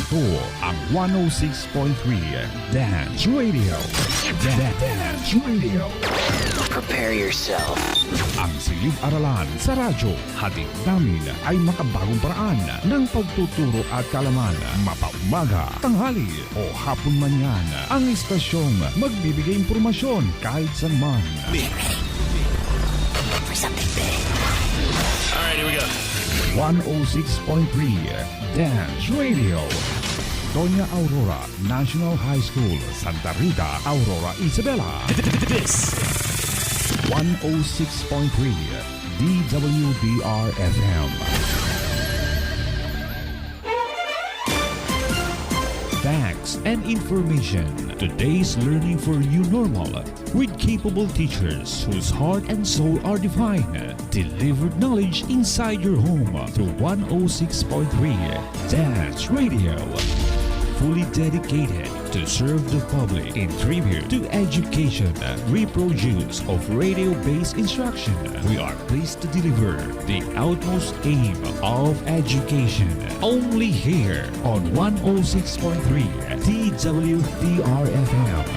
Ito ang 106.3 Dance Radio. Dance Radio. Prepare yourself. Ang silid-aralan sa radyo, hatid namin ay makabagong paraan ng pagtuturo at kalaman. Mapaumaga, tanghali o hapon man yan. Ang istasyong magbibigay impormasyon kahit saan man. For something big. Alright, here we go. 106.3 Dance Radio. Doña Aurora National High School, Santa Rita, Aurora, Isabela. This 106.3 DWDR FM. Facts and information. Today's learning for you normal with capable teachers whose heart and soul are divine. Delivered knowledge inside your home through 106.3 Dance Radio. Fully dedicated to serve the public in tribute to education, reproduce of radio-based instruction. We are pleased to deliver the utmost aim of education. Only here on 106.3 TWDR-FM.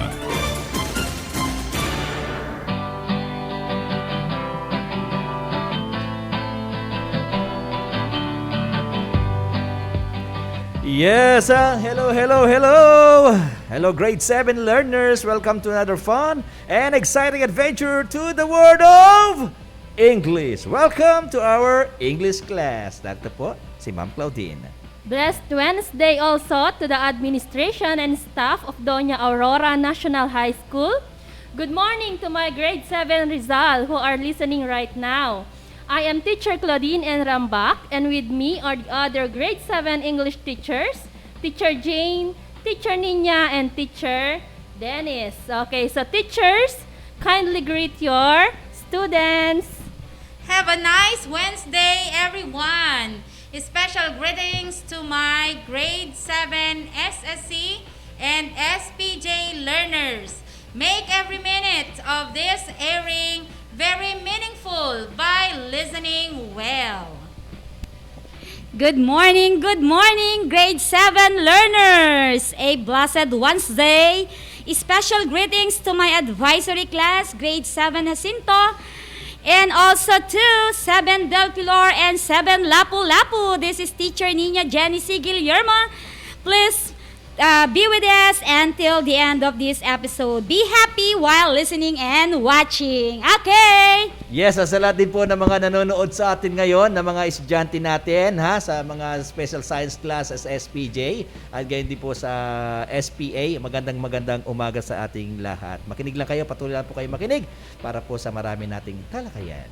Yes, hello. Hello, grade 7 learners. Welcome to another fun and exciting adventure to the world of English. Welcome to our English class. Dito po, si Ma'am Claudine. Blessed Wednesday also to the administration and staff of Doña Aurora National High School. Good morning to my grade 7 Rizal who are listening right now. I am teacher Claudine and Rambak, and with me are the other grade 7 English teachers, Teacher Jane, Teacher Nina, and Teacher Dennis. Okay, so teachers, kindly greet your students. Have a nice Wednesday, everyone. Special greetings to my grade 7 SSC and SPJ learners. Make every minute of this airing very meaningful by listening well. Good morning, grade 7 learners! A blessed Wednesday. Special greetings to my advisory class, grade 7 Jacinto, and also to 7 Del Pilar and 7 Lapu-Lapu. This is Teacher Nina Jenny C. Guillermo. Please be with us until the end of this episode. Be happy while listening and watching. Okay! Yes, sa lahat din po ng mga nanonood sa atin ngayon, ng mga estudyante natin sa mga special science class sa SPJ at gayon din po sa SPA. Magandang umaga sa ating lahat. Makinig lang kayo, patuloy lang po kayo makinig para po sa marami nating talakayan.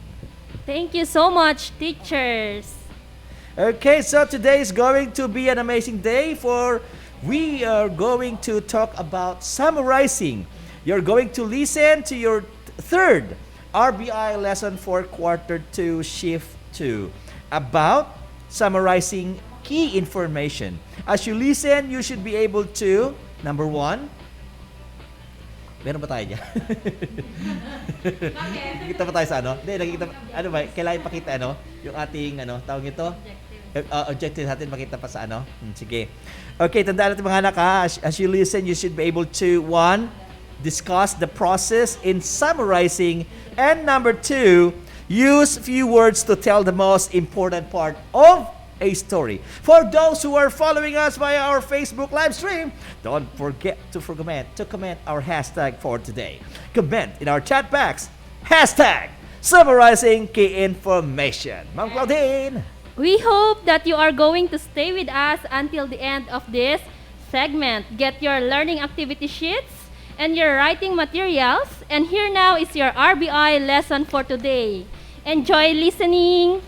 Thank you so much, teachers. Okay, so today is going to be an amazing day we are going to talk about summarizing. You're going to listen to your third RBI lesson for quarter 2, shift 2 about summarizing key information. As you listen, you should be able to, number 1, meron ba tayo dyan? Nakikita ba tayo sa ano? Hindi, nakikita, ano ba, kailangan ipakita yung ating, tawag ito? Objective natin, makita pa sa ano? Sige. Okay, tandaan natin mga anak as you listen, you should be able to, 1, discuss the process in summarizing, and number 2, use few words to tell the most important part of a story. For those who are following us via our Facebook live stream, don't forget to comment our hashtag for today. Comment in our chat box, hashtag summarizing key information. Ma'am Claudine! We hope that you are going to stay with us until the end of this segment. Get your learning activity sheets and your writing materials. And here now is your RBI lesson for today. Enjoy listening.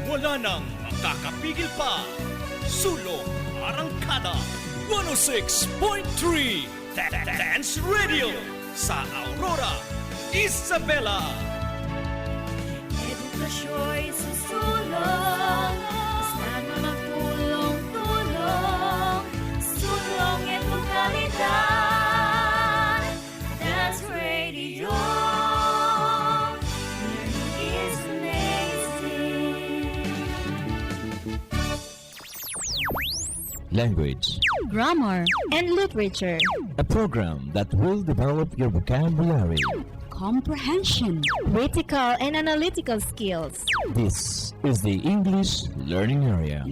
Wala nang makakapigil pa. Sulong Arangkada 106.3 Dance Radio sa Aurora, Isabela. Edukasyo'y susulong, basta na magtulong-tulong, sulong edukalidad. Dance Radio, learning is amazing. Language, Grammar and Literature, a program that will develop your vocabulary. Comprehension, Critical and Analytical Skills. This is the English Learning Area.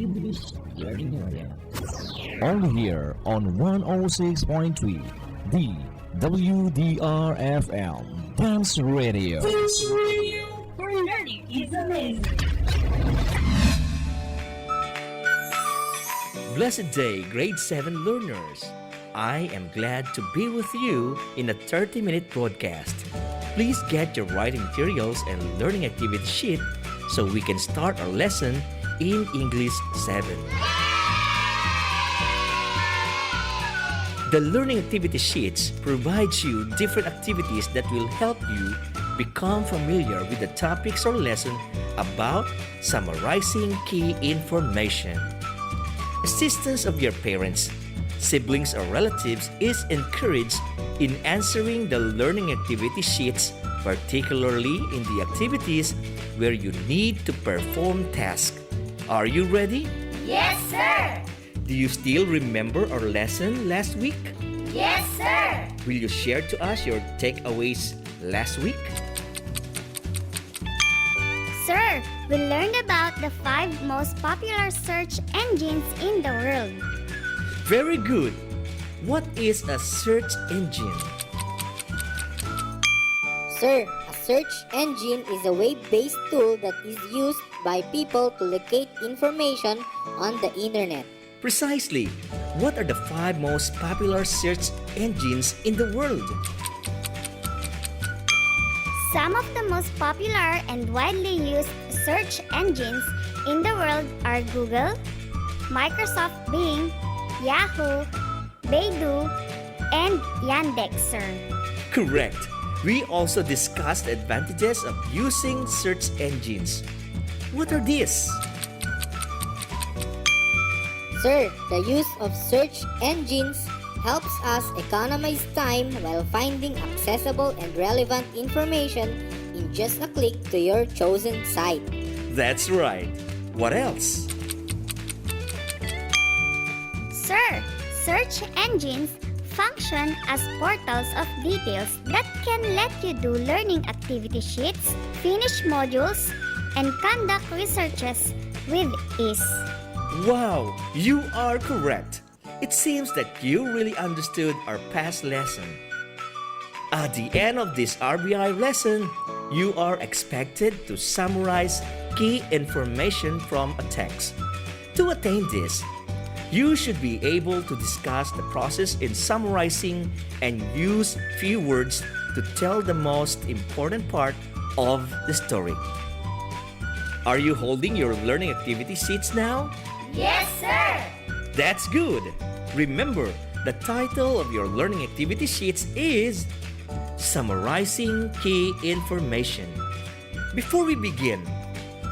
Only here on 106.3, the WDRFM Dance Radio. Where learning is amazing. Blessed day, grade 7 learners. I am glad to be with you in a 30-minute broadcast. Please get your writing materials and learning activity sheet so we can start our lesson in English 7. The learning activity sheets provides you different activities that will help you become familiar with the topics or lesson about summarizing key information. Assistance of your parents, siblings, or relatives is encouraged in answering the learning activity sheets, particularly in the activities where you need to perform tasks. Are you ready? Yes, sir. Do you still remember our lesson last week? Yes, sir. Will you share to us your takeaways last week? Sir, we learned about the 5 most popular search engines in the world. Very good. What is a search engine? Sir, a search engine is a web-based tool that is used by people to locate information on the internet. Precisely. What are the 5 most popular search engines in the world? Some of the most popular and widely used search engines in the world are Google, Microsoft Bing, Yahoo, Baidu, and Yandex, sir. Correct. We also discussed the advantages of using search engines. What are these? Sir, the use of search engines helps us economize time while finding accessible and relevant information in just a click to your chosen site. That's right. What else? Sir, search engines function as portals of details that can let you do learning activity sheets, finish modules, and conduct researches with ease. Wow, you are correct. It seems that you really understood our past lesson. At the end of this RBI lesson, you are expected to summarize key information from a text. To attain this, you should be able to discuss the process in summarizing and use few words to tell the most important part of the story. Are you holding your learning activity sheets now? Yes, sir. That's good. Remember, the title of your learning activity sheets is Summarizing Key Information. Before we begin,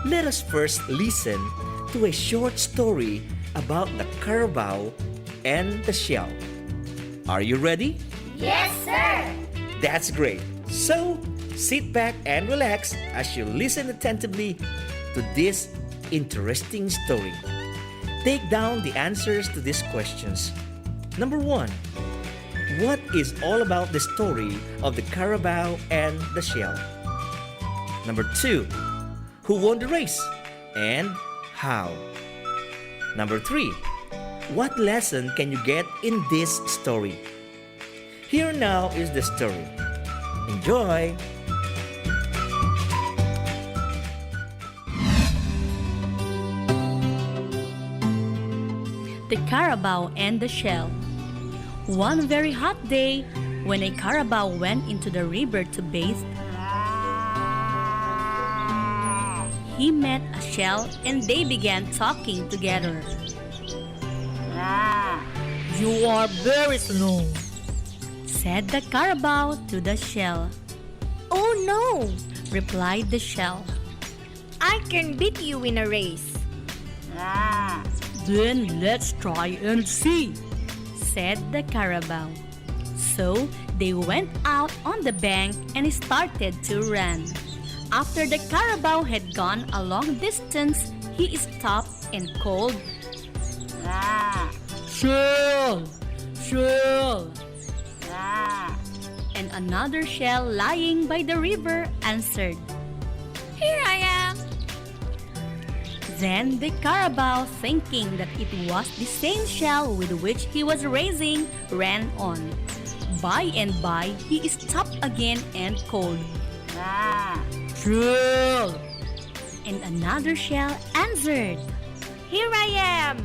let us first listen to a short story about the Carabao and the shell. Are you ready? Yes, sir. That's great. So, sit back and relax as you listen attentively to this interesting story. Take down the answers to these questions. Number 1. What is all about the story of the Carabao and the shell? Number 2. Who won the race and how? Number 3. What lesson can you get in this story? Here now is the story. Enjoy! The Carabao and the Shell. One very hot day, when a Carabao went into the river to bathe, he met a shell and they began talking together. You are very slow. said the Carabao to the shell. Oh no! Replied the shell. I can beat you in a race. Then let's try and see, said the Carabao. So they went out on the bank and started to run. After the Carabao had gone a long distance, he stopped and called, "Shell! Shell!" And another shell lying by the river answered, Here I am. Then the Carabao, thinking that it was the same shell with which he was racing, ran on. By and by, he stopped again and called, "Shell!" And another shell answered, Here I am.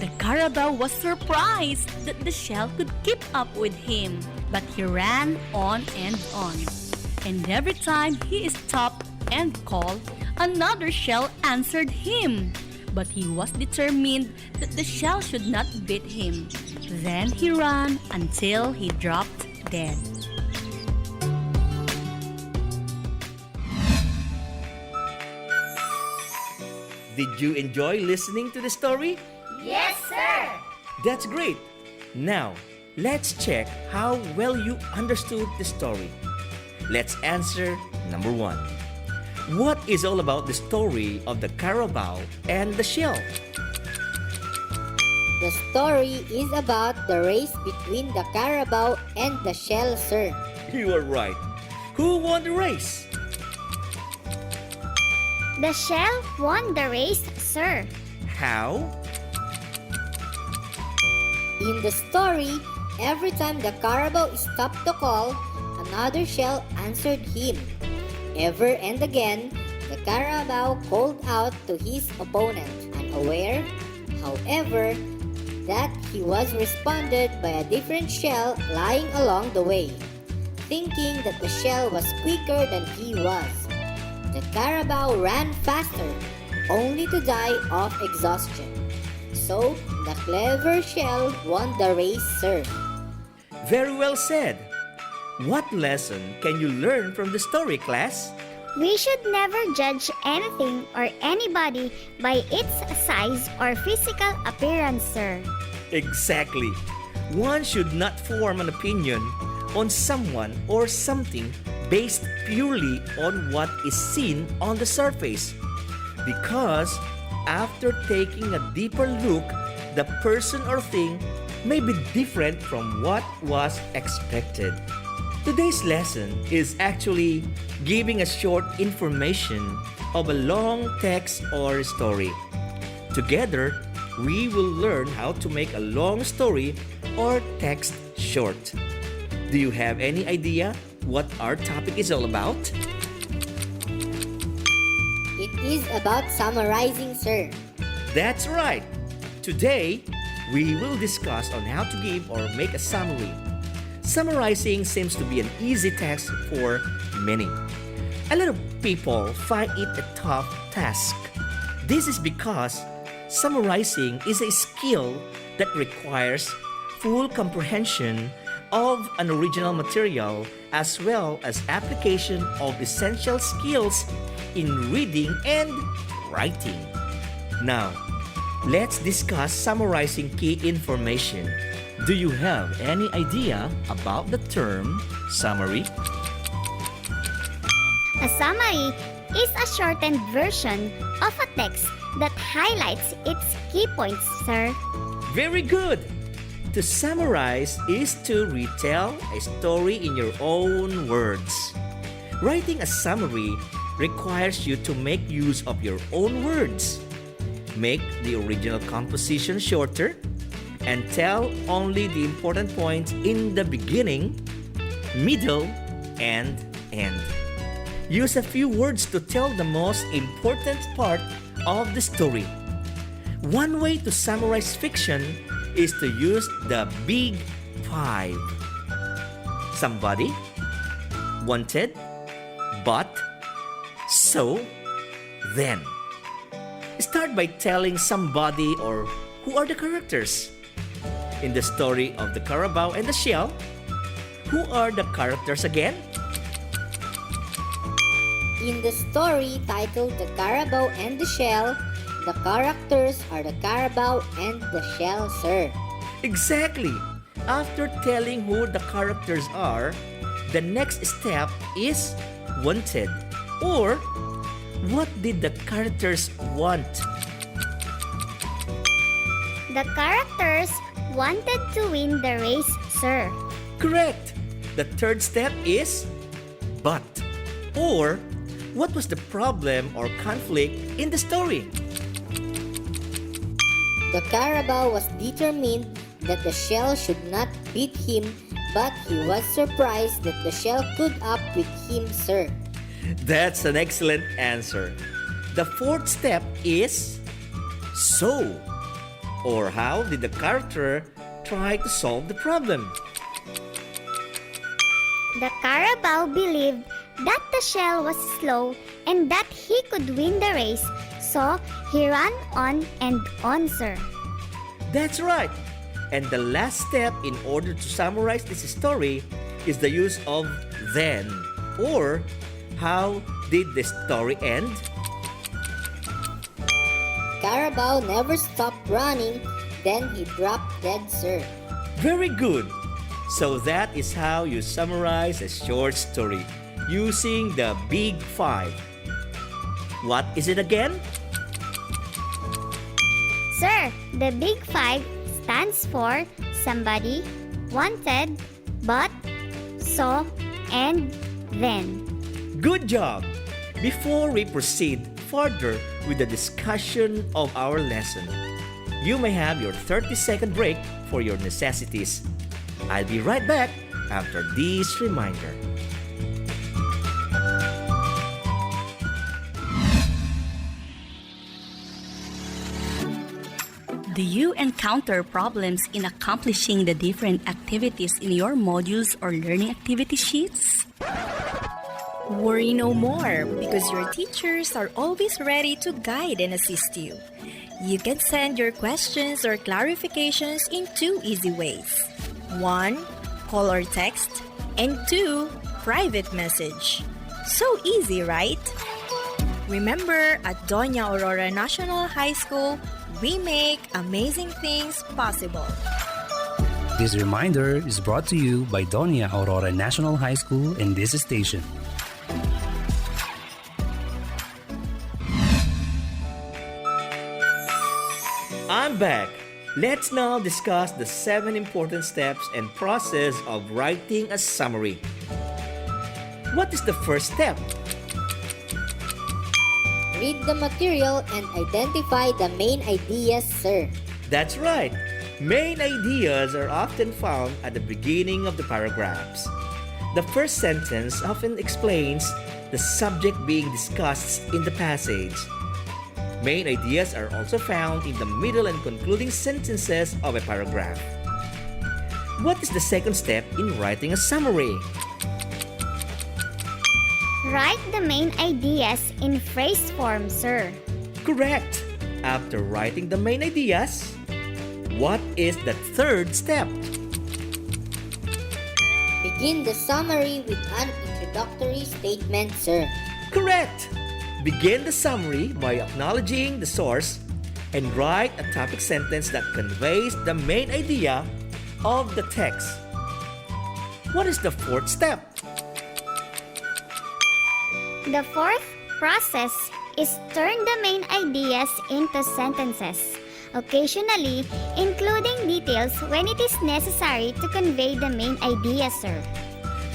The Carabao was surprised that the shell could keep up with him, but he ran on. And every time he stopped and called, another shell answered him. But he was determined that the shell should not beat him. Then he ran until he dropped dead. Did you enjoy listening to the story? Yes, sir. That's great. Now, let's check how well you understood the story. Let's answer number 1. What is all about the story of the Carabao and the shell? The story is about the race between the Carabao and the shell, sir. You are right. Who won the race? The shell won the race, sir. How? In the story, every time the Carabao stopped to call, another shell answered him. Ever and again, the Carabao called out to his opponent, unaware, however, that he was responded by a different shell lying along the way. Thinking that the shell was quicker than he was, the Carabao ran faster, only to die of exhaustion. So, the clever shell won the race, sir. Very well said. What lesson can you learn from the story, class? We should never judge anything or anybody by its size or physical appearance, sir. Exactly. One should not form an opinion on someone or something based purely on what is seen on the surface. Because after taking a deeper look, the person or thing may be different from what was expected. Today's lesson is actually giving a short information of a long text or story. Together, we will learn how to make a long story or text short. Do you have any idea what our topic is all about? It is about summarizing, sir. That's right. Today, we will discuss on how to give or make a summary. Summarizing seems to be an easy task for many. A lot of people find it a tough task. This is because summarizing is a skill that requires full comprehension of an original material as well as application of essential skills in reading and writing. Now, let's discuss summarizing key information. Do you have any idea about the term summary? A summary is a shortened version of a text that highlights its key points, sir. Very good! To summarize is to retell a story in your own words. Writing a summary requires you to make use of your own words. Make the original composition shorter and tell only the important points in the beginning, middle, and end. Use a few words to tell the most important part of the story. One way to summarize fiction is to use the Big Five. Somebody, wanted, but, so, then. Start by telling somebody or who are the characters. In the story of the Carabao and the shell, Who are the characters again? In the story titled The Carabao and the Shell, the characters are the Carabao and the Shell, sir. Exactly. After telling who the characters are, the next step is wanted, or what did the characters want? The characters wanted to win the race, sir. Correct. The third step is but, or what was the problem or conflict in the story? The Carabao was determined that the Shell should not beat him, but he was surprised that the Shell could up with him, sir. That's an excellent answer. The fourth step is so, or how did the character try to solve the problem? The Carabao believed that the Shell was slow and that he could win the race, so he ran on and on, sir. That's right. And the last step in order to summarize this story is the use of then, or how did the story end? Carabao never stopped running, then he dropped dead, sir. Very good. So that is how you summarize a short story using the Big Five. What is it again? Sir, the Big Five stands for somebody, wanted, but, so, and then. Good job! Before we proceed further with the discussion of our lesson, you may have your 30-second break for your necessities. I'll be right back after this reminder. Do you encounter problems in accomplishing the different activities in your modules or learning activity sheets? Worry no more, because your teachers are always ready to guide and assist you. You can send your questions or clarifications in two easy ways. 1. Call or text. And 2. Private message. So easy, right? Remember, at Doña Aurora National High School, we make amazing things possible. This reminder is brought to you by Doña Aurora National High School and this station. I'm back. Let's now discuss the 7 important steps and process of writing a summary. What is the first step? Read the material and identify the main ideas, sir. That's right. Main ideas are often found at the beginning of the paragraphs. The first sentence often explains the subject being discussed in the passage. Main ideas are also found in the middle and concluding sentences of a paragraph. What is the second step in writing a summary? Write the main ideas in phrase form, sir. Correct. After writing the main ideas, what is the third step? Begin the summary with an introductory statement, sir. Correct. Begin the summary by acknowledging the source and write a topic sentence that conveys the main idea of the text. What is the fourth step? The fourth process is turn the main ideas into sentences, occasionally including details when it is necessary to convey the main idea, sir.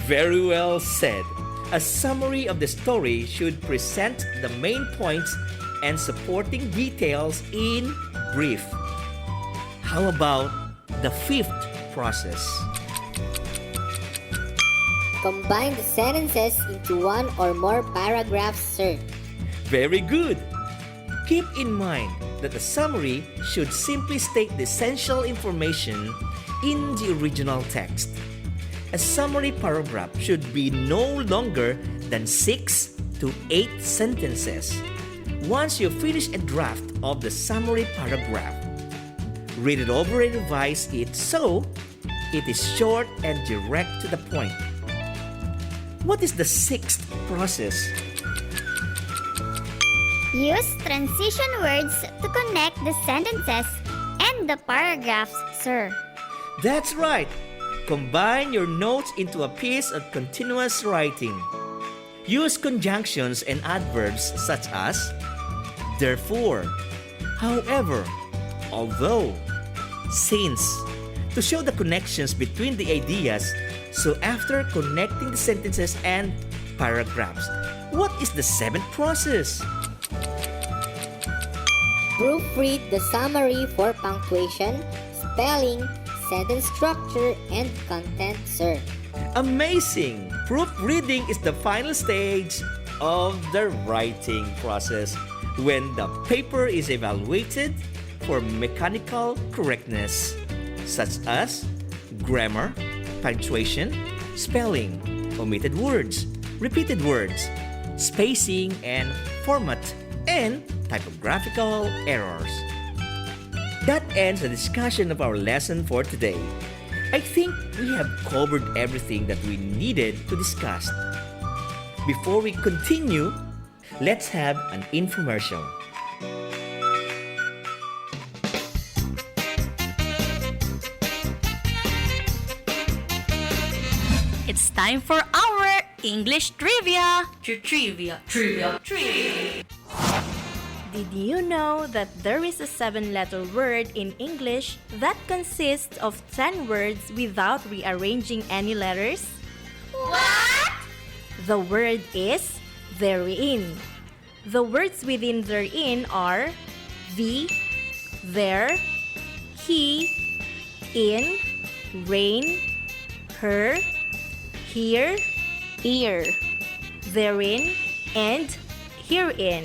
Very well said. A summary of the story should present the main points and supporting details in brief. How about the fifth process? Combine the sentences into one or more paragraphs, sir. Very good. Keep in mind that a summary should simply state the essential information in the original text. A summary paragraph should be no longer than 6 to 8 sentences. Once you finish a draft of the summary paragraph, read it over and revise it so It is short and direct to the point. What is the sixth process? Use transition words to connect the sentences and the paragraphs, sir. That's right. Combine your notes into a piece of continuous writing. Use conjunctions and adverbs such as therefore, however, although, since, to show the connections between the ideas. So after connecting the sentences and paragraphs, what is the seventh process? Proofread the summary for punctuation, spelling, sentence structure, and content, sir. Amazing! Proofreading is the final stage of the writing process when the paper is evaluated for mechanical correctness, such as grammar, punctuation, spelling, omitted words, repeated words, spacing and format, and typographical errors. That ends the discussion of our lesson for today. I think we have covered everything that we needed to discuss. Before we continue, let's have an infomercial. It's time for our English trivia. Trivia. Did you know that there is a 7-letter word in English that consists of 10 words without rearranging any letters? What? The word is therein. The words within therein are the, there, he, in, rein, her, here, ear, therein, and herein.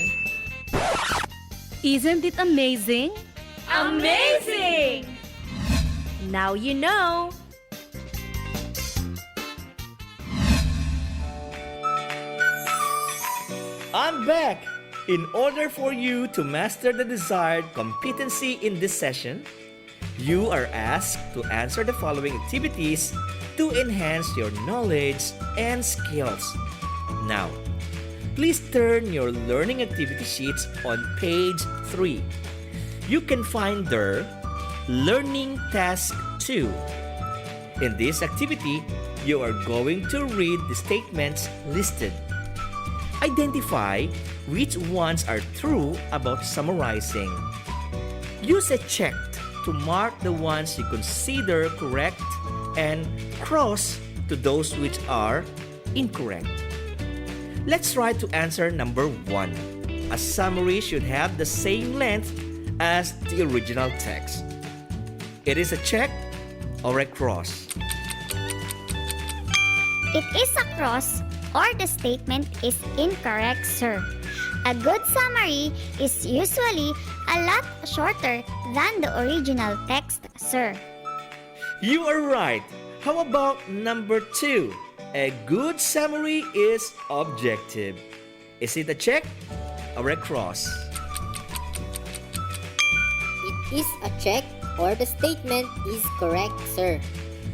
Isn't it amazing? Amazing! Now you know. I'm back! In order for you to master the desired competency in this session, you are asked to answer the following activities to enhance your knowledge and skills. Now, please turn your learning activity sheets on page 3. You can find there Learning Task 2. In this activity, you are going to read the statements listed. Identify which ones are true about summarizing. Use a check to mark the ones you consider correct and cross to those which are incorrect. Let's try to answer number 1. A summary should have the same length as the original text. It is a check or a cross. It is a cross or the statement is incorrect, sir. A good summary is usually a lot shorter than the original text, sir. You are right. How about number 2? A good summary is objective. Is it a check or a cross? It is a check or the statement is correct, sir.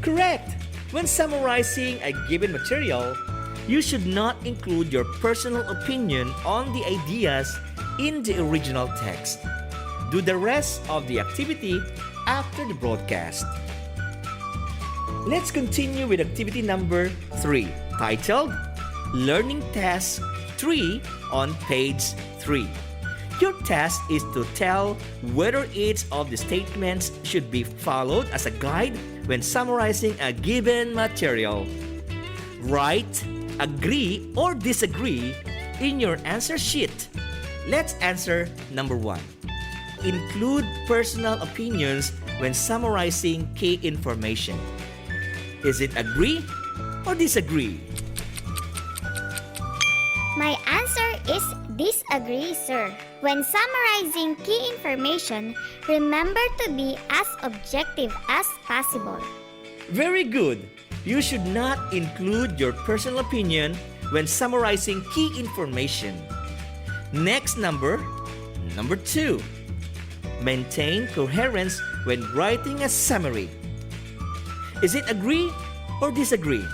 Correct! When summarizing a given material, you should not include your personal opinion on the ideas in the original text. Do the rest of the activity after the broadcast. Let's continue with activity number 3, titled Learning Task 3 on page 3. Your task is to tell whether each of the statements should be followed as a guide when summarizing a given material. Write, agree, or disagree in your answer sheet. Let's answer number 1. Include personal opinions when summarizing key information. Is it agree or disagree? My answer is disagree, sir. When summarizing key information, remember to be as objective as possible. Very good. You should not include your personal opinion when summarizing key information. Next number 2. Maintain coherence when writing a summary. Is it agree or disagree?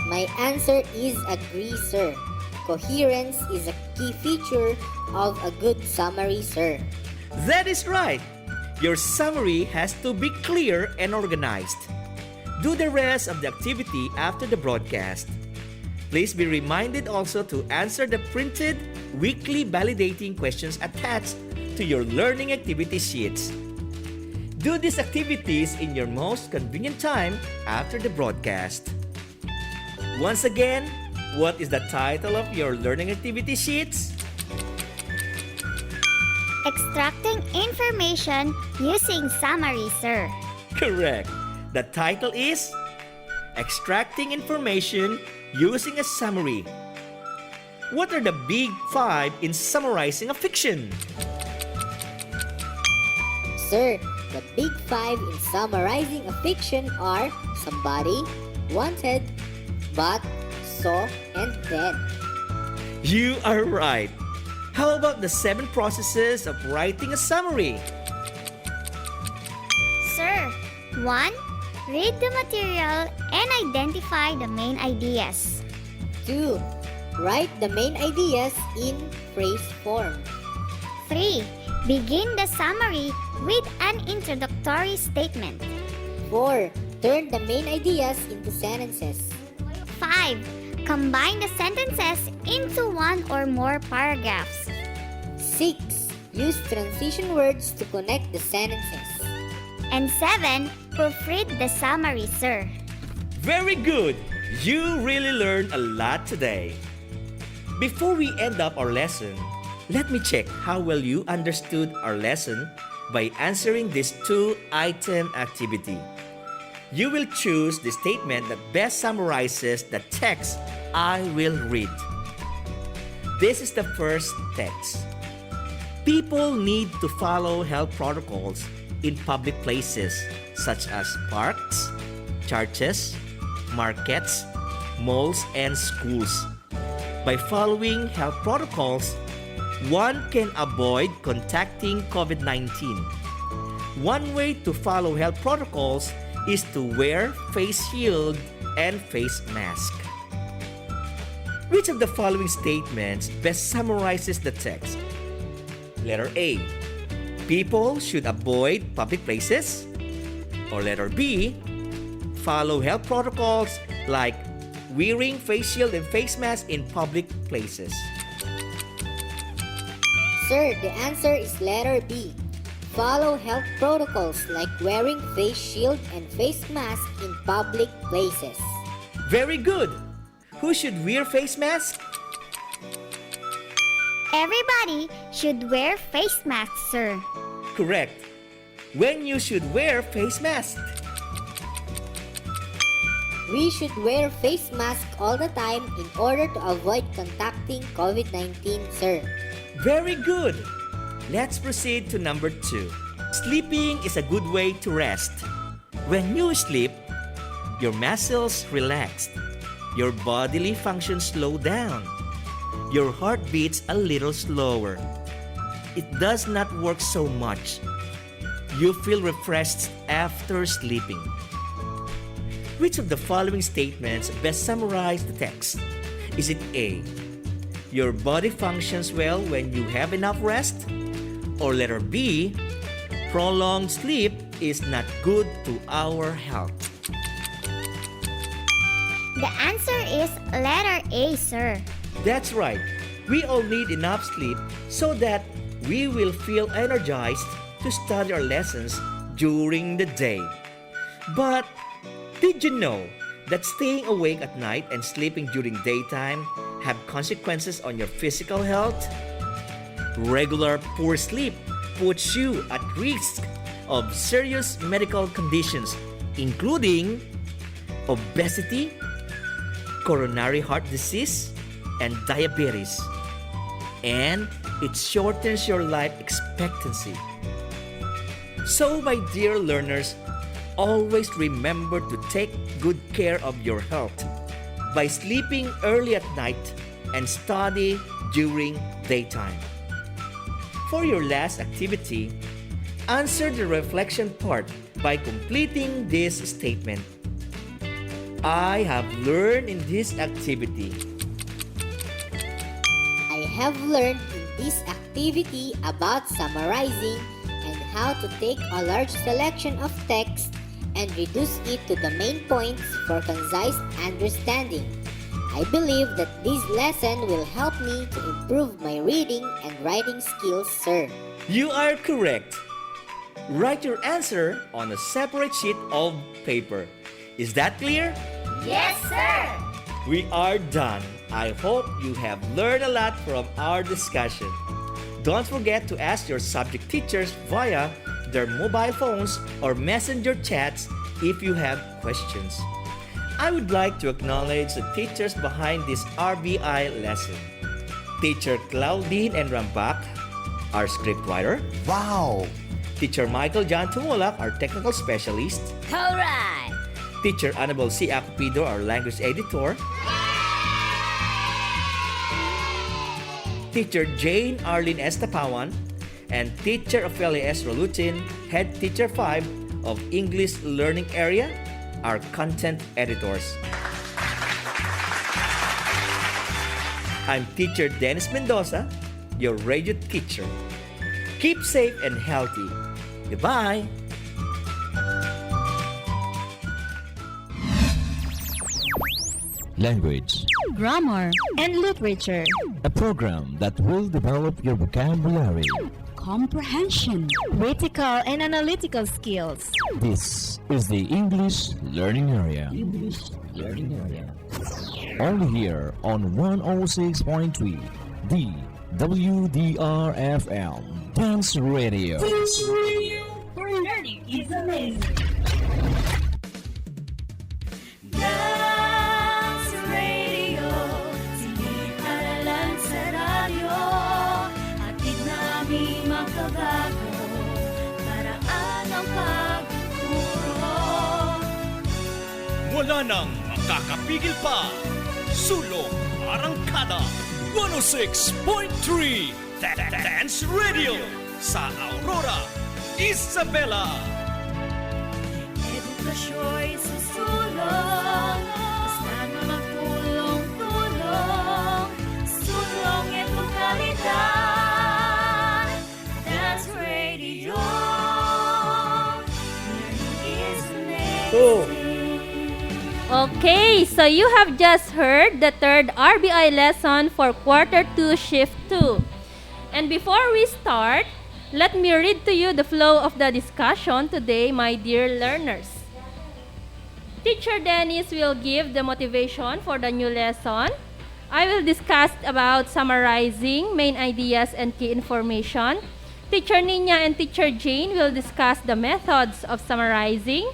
My answer is agree, sir. Coherence is a key feature of a good summary, sir. That is right. Your summary has to be clear and organized. Do the rest of the activity after the broadcast. Please be reminded also to answer the printed weekly validating questions attached to your learning activity sheets. Do these activities in your most convenient time after the broadcast. Once again, what is the title of your learning activity sheets? Extracting information using summary, sir. Correct. The title is Extracting Information Using a Summary. What are the big five in summarizing a fiction? Sir, the big five in summarizing a fiction are somebody, wanted, but, saw, and then. You are right. How about the 7 processes of writing a summary? Sir, 1. Read the material and identify the main ideas. 2. Write the main ideas in phrase form. 3. Begin the summary with an introductory statement. 4. Turn the main ideas into sentences. 5. Combine the sentences into one or more paragraphs. 6. Use transition words to connect the sentences. And 7. Proofread the summary, sir. Very good! You really learned a lot today. Before we end up our lesson, let me check how well you understood our lesson by answering this 2-item activity. You will choose the statement that best summarizes the text I will read. This is the first text. People need to follow health protocols in public places such as parks, churches, markets, malls, and schools. By following health protocols, one can avoid contacting COVID-19. One way to follow health protocols is to wear face shield and face mask. Which of the following statements best summarizes the text? Letter A. People should avoid public places. Or letter B. Follow health protocols like wearing face shield and face mask in public places. Sir, the answer is letter B. Follow health protocols like wearing face shield and face mask in public places. Very good! Who should wear face mask? Everybody should wear face masks, sir. Correct. When you should wear face mask? We should wear face mask all the time in order to avoid contacting COVID-19, sir. Very good! Let's proceed to number 2. Sleeping is a good way to rest. When you sleep, your muscles relax. Your bodily functions slow down. Your heart beats a little slower. It does not work so much. You feel refreshed after sleeping. Which of the following statements best summarize the text? Is it A. Your body functions well when you have enough rest? Or letter B. Prolonged sleep is not good to our health. The answer is letter A, sir. That's right. We all need enough sleep so that we will feel energized to study our lessons during the day. But did you know that staying awake at night and sleeping during daytime have consequences on your physical health? Regular poor sleep puts you at risk of serious medical conditions, including obesity, coronary heart disease, and diabetes. And it shortens your life expectancy. So, my dear learners, always remember to take good care of your health by sleeping early at night and study during daytime. For your last activity, Answer the reflection part by completing this statement. I have learned in this activity. I have learned in this activity about summarizing and how to take a large selection of text and reduce it to the main points for concise understanding. I believe that this lesson will help me to improve my reading and writing skills, sir. You are correct. Write your answer on a separate sheet of paper. Is that clear? Yes, sir. We are done. I hope you have learned a lot from our discussion. Don't forget to ask your subject teachers via their mobile phones or messenger chats if you have questions. I would like to acknowledge the teachers behind this RBI lesson. Teacher Claudine and Rambak, our scriptwriter. Wow! Teacher Michael John Tumulak, our technical specialist. All right. Teacher Annabel C. Acupido, our language editor. Teacher Jane Arlene Estapawan, and Teacher Ophelia S. Rolutin, Head Teacher 5 of English Learning Area, our content editors. I'm Teacher Dennis Mendoza, your radio teacher. Keep safe and healthy. Goodbye. Language, Grammar and literature. a program that will develop your vocabulary. Comprehension. Critical and analytical skills. This is the English Learning Area. Only here on 106.3, the WDRFM Dance Radio. Where learning is amazing. Dance Radio. Siniparalan sa radyo. Atid namin makabago. Paraan ang pagtuturo. Wala nang makakapigil pa. Sulong Arangkada 106.3 Dance Radio sa Aurora, Isabela. Edukasyo'y susulong. Basta na magtulong-tulong. Sulong edukalidad. Dance Radio. Learning is amazing. Okay, so you have just heard the third RBI lesson for Quarter 2, Shift 2. And before we start, let me read to you the flow of the discussion today, my dear learners. Teacher Dennis will give the motivation for the new lesson. I will discuss about summarizing main ideas and key information. Teacher Nina and Teacher Jane will discuss the methods of summarizing.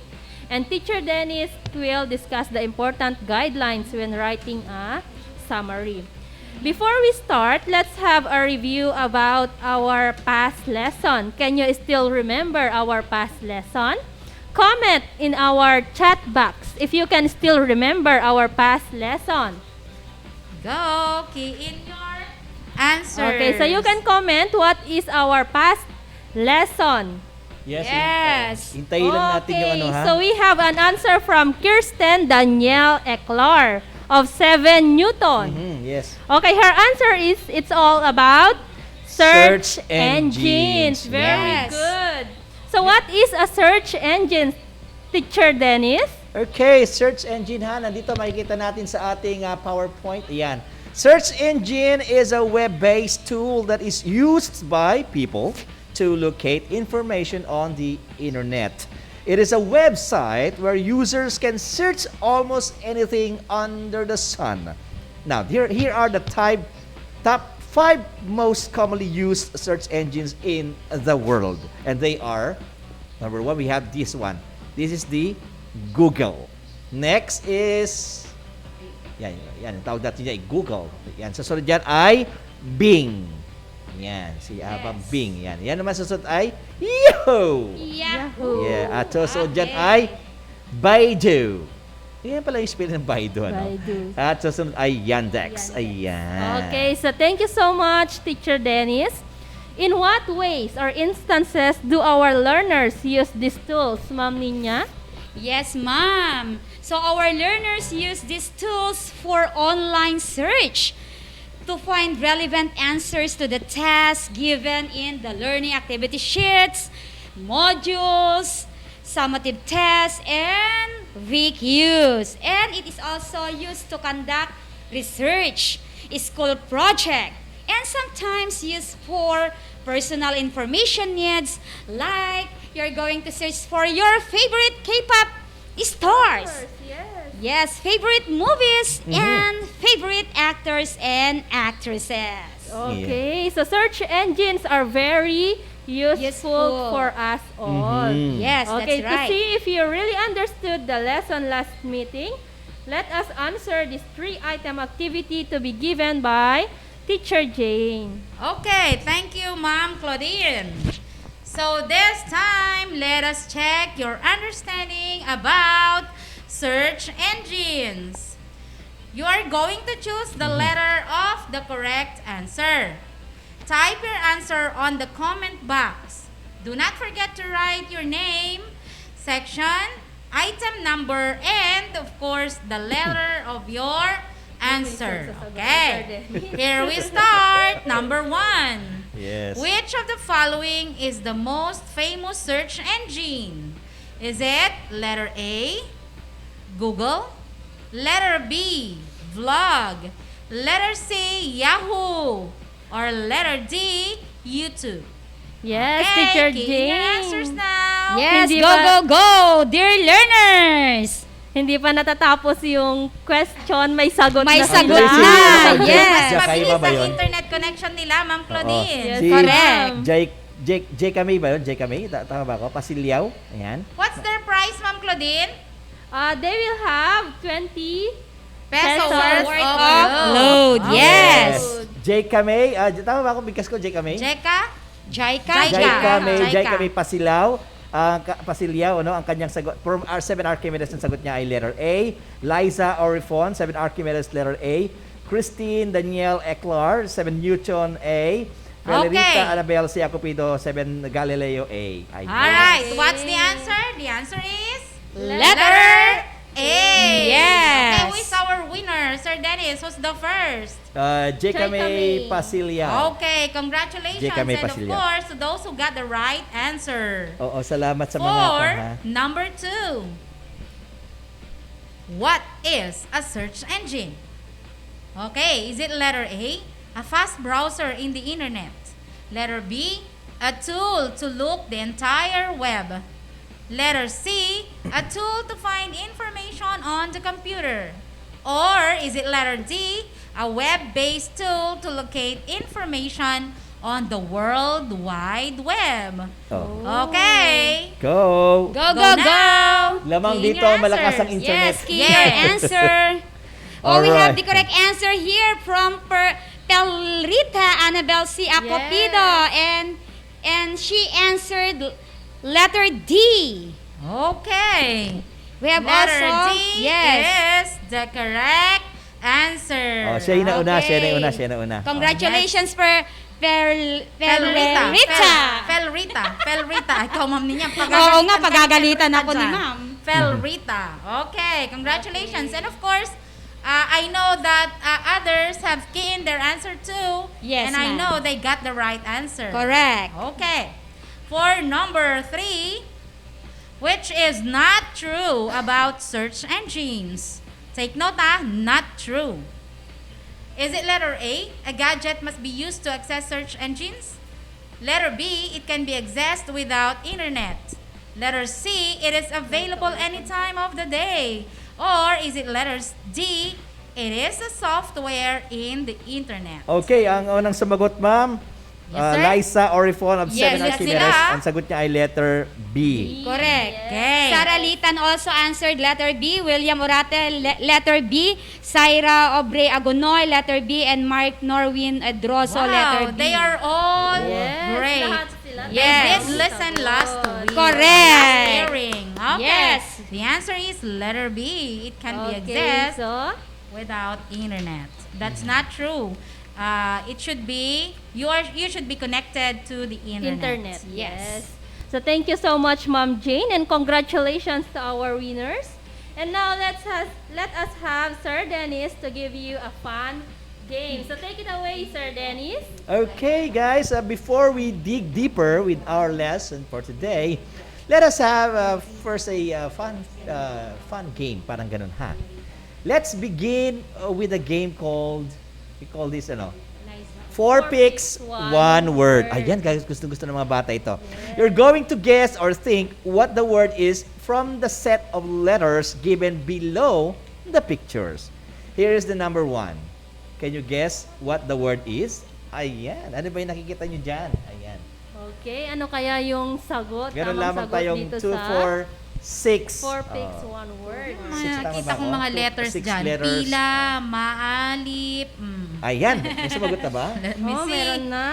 And Teacher Dennis will discuss the important guidelines when writing a summary. Before we start, let's have a review about our past lesson. Can you still remember our past lesson? Comment in our chat box if you can still remember our past lesson. Go, key in your answers. Okay, so you can comment what is our past lesson. Yes. Hintayin lang natin yung ano, ha? So we have an answer from Kirsten Danielle Eclar of 7 Newton. Yes. Okay, her answer is it's all about search Search engines. engines. Very Yes. good. So what is a search engine, Teacher Dennis? Okay, search engine ha. Nandito makikita natin sa ating PowerPoint. Ayan. Search engine is a web-based tool that is used by people to locate information on the internet. It is a website where users can search almost anything under the sun. Now, here are the top 5 most commonly used search engines in the world. And they are, number 1, we have this one. This is the Google. Next is, yan, tawag natin dyan ay Google. Yan, susunod dyan ay Bing. Yan, si Aba Bing. Yan. Yan naman susunod ay Yahoo! Yahoo! Yeah, at susunod dyan ay Baidu. Yan pala yung spelling ng Baidu. Ano? Baidu. At susunod ay Yandex. Ayan. Okay, so thank you so much, Teacher Dennis. In what ways or instances do our learners use these tools, Ma'am Ninya? Yes, ma'am. So our learners use these tools for online search to find relevant answers to the tasks given in the learning activity sheets, modules, summative tests, and VQs. And it is also used to conduct research, school project, and sometimes used for personal information needs, like you're going to search for your favorite K-pop stars. Yes, favorite movies and favorite actors and actresses. Okay, so search engines are very useful for us all. Yes, Okay, that's right. to see if you really understood the lesson last meeting, let us answer this 3-item activity to be given by Teacher Jane. Okay, thank you, Ma'am Claudine. So this time, let us check your understanding about search engines. You are going to choose the letter of the correct answer. Type your answer on the comment box. Do not forget to write your name, section, item number, and of course, the letter of your answer. Okay, here we start. Number 1. Yes. Which of the following is the most famous search engine? Is it letter A, Google, letter B, Vlog, letter C, Yahoo, or letter D, YouTube? Yes, Okay, Teacher key in your Jane. answers now. Yes, Hindi go, ba- go, go, dear learners! Hindi pa natatapos yung question, may sagot May na sagot sila. na, yes. Mas mabilis Kakaiba ba ang yun? internet connection nila, Ma'am Claudine. Yes, Si correct. Jake Kamay ba yun? Jake Kamay? Tama ba ako? Pasilyaw? Ayan. What's their price, Ma'am Claudine? They will have 20 Peso worth of Load, yes. Jake Kamay. Tama ba ako? Bigkas ko, Jake Kamay? Jeka? Jaika. Jake Kamay Pasilaw. Pasilyaw, ang kanyang sagot. From 7 Archimedes, ang sagot niya ay letter A. Liza Orifon, 7 Archimedes, letter A. Christine Danielle Eclar, 7 Newton, A. Valerita Annabel C. Acopido, 7 Galileo, A. Alright, what's the answer? The answer is? Letter A. Yes. Okay, who is our winner? Sir Dennis, who's the first? Jake Kamay Pasilyaw. Okay, congratulations. Jeka may And of pasilya. course, to those who got the right answer. Oo, salamat sa mga For ha. number 2, what is a search engine? Okay, is it letter A, a fast browser in the internet? Letter B, a tool to look the entire web? Letter C, a tool to find information on the computer? Or is it letter D, a web-based tool to locate information on the World Wide Web? Oh. Okay. Go! Go, go, go! Lamang Key in dito, your malakas ang answers. internet. Yes, key your answer. We have the correct answer here from Pelrita Annabel C. Acopido. And she answered letter D. Okay. We have Letter also, D yes. is the correct answer. Oh, siya yung nauna, siya Okay. siya yung nauna. Congratulations for Felrita. Felrita. Felrita. Ikaw, ma'am niya. Oo nga, pagagalitan ako ni ma'am. Felrita. Okay, congratulations. And of course, I know that others have key in their answer too. Yes, and I ma'am. know they got the right answer. Correct. Okay. For number 3, which is not true about search engines. Take note, not true. Is it letter A, a gadget must be used to access search engines? Letter B, it can be accessed without internet. Letter C, it is available any time of the day. Or is it letter D, it is a software in the internet? Okay, ang unang sumagot, ma'am. Yes, sir. Liza Orifon of 7 Yes, Archimedes. sila. Ang sagot niya ay letter B. Correct. Okay. Sarah Litan also answered letter B. William Orate, letter B. Syra Obre Agonoy, letter B. And Mark Norwin Edroso, letter B. They are all Yes, great. lahat sila. Yes. Yes. They did listen last week. Correct. Last hearing. Okay. Yes. The answer is letter B. It can be Okay, accessed so without internet. That's not true. it should be, you should be connected to the internet. Yes. So thank you so much, Ma'am Jane, and congratulations to our winners. And now let us have Sir Dennis to give you a fun game. So take it away, Sir Dennis. Okay, guys, before we dig deeper with our lesson for today, let us have first a fun game, parang ganun ha. Let's begin with a game called, we call this 4 picks, 1 word. Ayan, guys, gusto ng mga bata ito. You're going to guess or think what the word is from the set of letters given below the pictures. Here is the number 1. Can you guess what the word is? Ayan. Ano ba yung nakikita nyo dyan? Ayan. Okay, ano kaya yung sagot? Meron Tamang lamang sagot tayong dito 2, 4, 6. 4 picks, 1 word. Nakita kong mga letters dyan. Letters. Pila, maalip. Ayan. May sumagot na ba? Let me see. Meron na.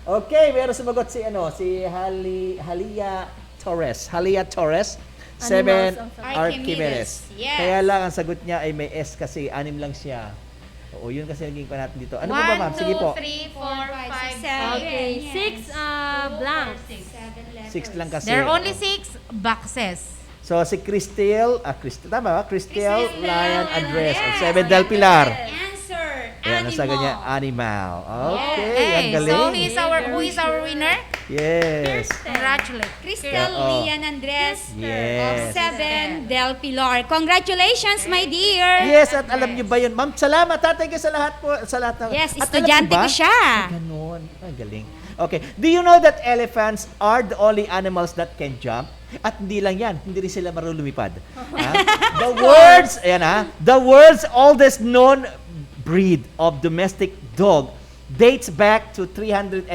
Okay, meron sumagot si Halia Torres. Halia Torres. 7 Archimedes. Yes. Kaya lang ang sagot niya ay may S kasi 6 lang siya. Oo, yun kasi naging pa natin dito. Ano ba, ma'am? Sige po. 1, 2, 3, 4, 5, 6. Okay, 6 blanks. 6 lang kasi. There are only 6 boxes. So, si Cristel, tama ba? Cristel, Lion, Andres. 7 Del Pilar. Answer, Ayan, ang sagot niya, animal. Okay, ang galing. So, who is our winner? Yes. Congratulations. Crystal, Lian, Andres, Yes. 7 Del Pilar. Congratulations, my dear. Yes, at alam niyo ba yun? Ma'am, salamat. Tatay ka sa lahat po. Sa lahat ng... Yes, At estudyante alam niyo ba? ko siya. Ganun. Ay, galing. Okay. Do you know that elephants are the only animals that can jump? At hindi lang yan, hindi rin sila marunong lumipad. The world's oldest known breed of domestic dog dates back to 329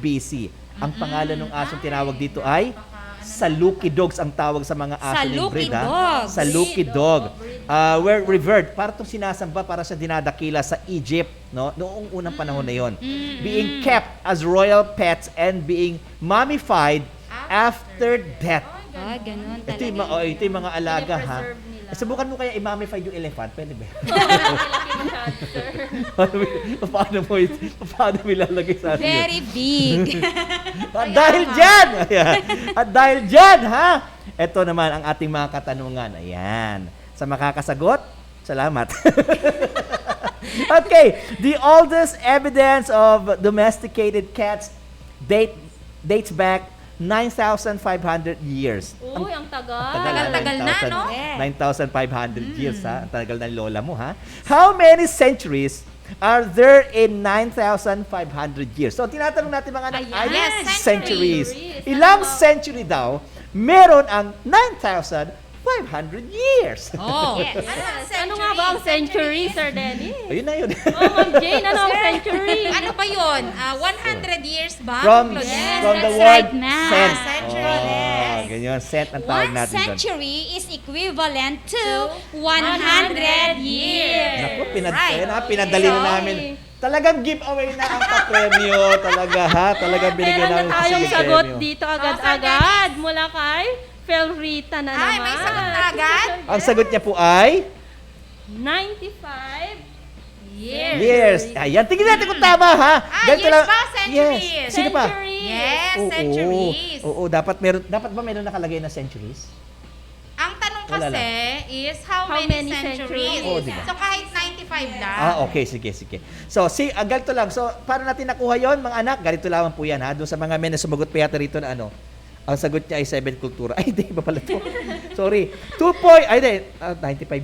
BC. Ang pangalan ng asong tinawag dito ay Saluki dogs ang tawag sa mga aso ng breed. Saluki dog. Were revered. Para itong sinasamba, para sa dinadakila sa Egypt, no? Noong unang panahon na yon. Being kept as royal pets and being mummified after death. Ganun Ito yung mga alaga, ha? Subukan mo kaya i-mummify yung elephant. Pwede ba? Paano mo ilalagay sa atin? Very big. At dahil dyan, ha? Ito naman ang ating mga katanungan. Ayan. Sa makakasagot, salamat. Okay. The oldest evidence of domesticated cats dates back 9,500 years. Uy, ang tagal. Tagal na, no? 9,500 years, ha? Ang tagal ng lola mo, ha? How many centuries are there in 9,500 years? So, tinatanong natin mga anak, centuries. Ilang century daw meron ang 9,500 years? Yes. Ano nga ba ang century, Sir Denny? Ayun na yun. Ma'am Jane, ano ang century? Ano ba yun? 100 years ba? From the word cent. Century. Ganyan, cent ang tawag 1 natin doon. century is equivalent to 100 years. Naku, pinadali na namin. Talagang giveaway na ang papremyo. Talaga, ha? Talagang binigay Meron na namin tayong sa sagot premyo. dito agad-agad mula kay Felrita na naman. Ay, may sagot na agad? Ang sagot niya po ay 95 years. Ayan, tingnan natin kung tama, ha? Years ba? Centuries. Yes. Sino pa? Yes, Oo, centuries. Oo, dapat ba meron nakalagay na centuries? Ang tanong Wala kasi is how many centuries? Oo, diba? So kahit 95 lang. Okay, sige. So, ganito lang. So, paano natin nakuha yon mga anak? Ganito lamang po yan, ha? Doon sa mga men na sumagot pa yata rito na ang sagot niya ay 7 kultura. Ay, hindi ba pala ito? Sorry. 95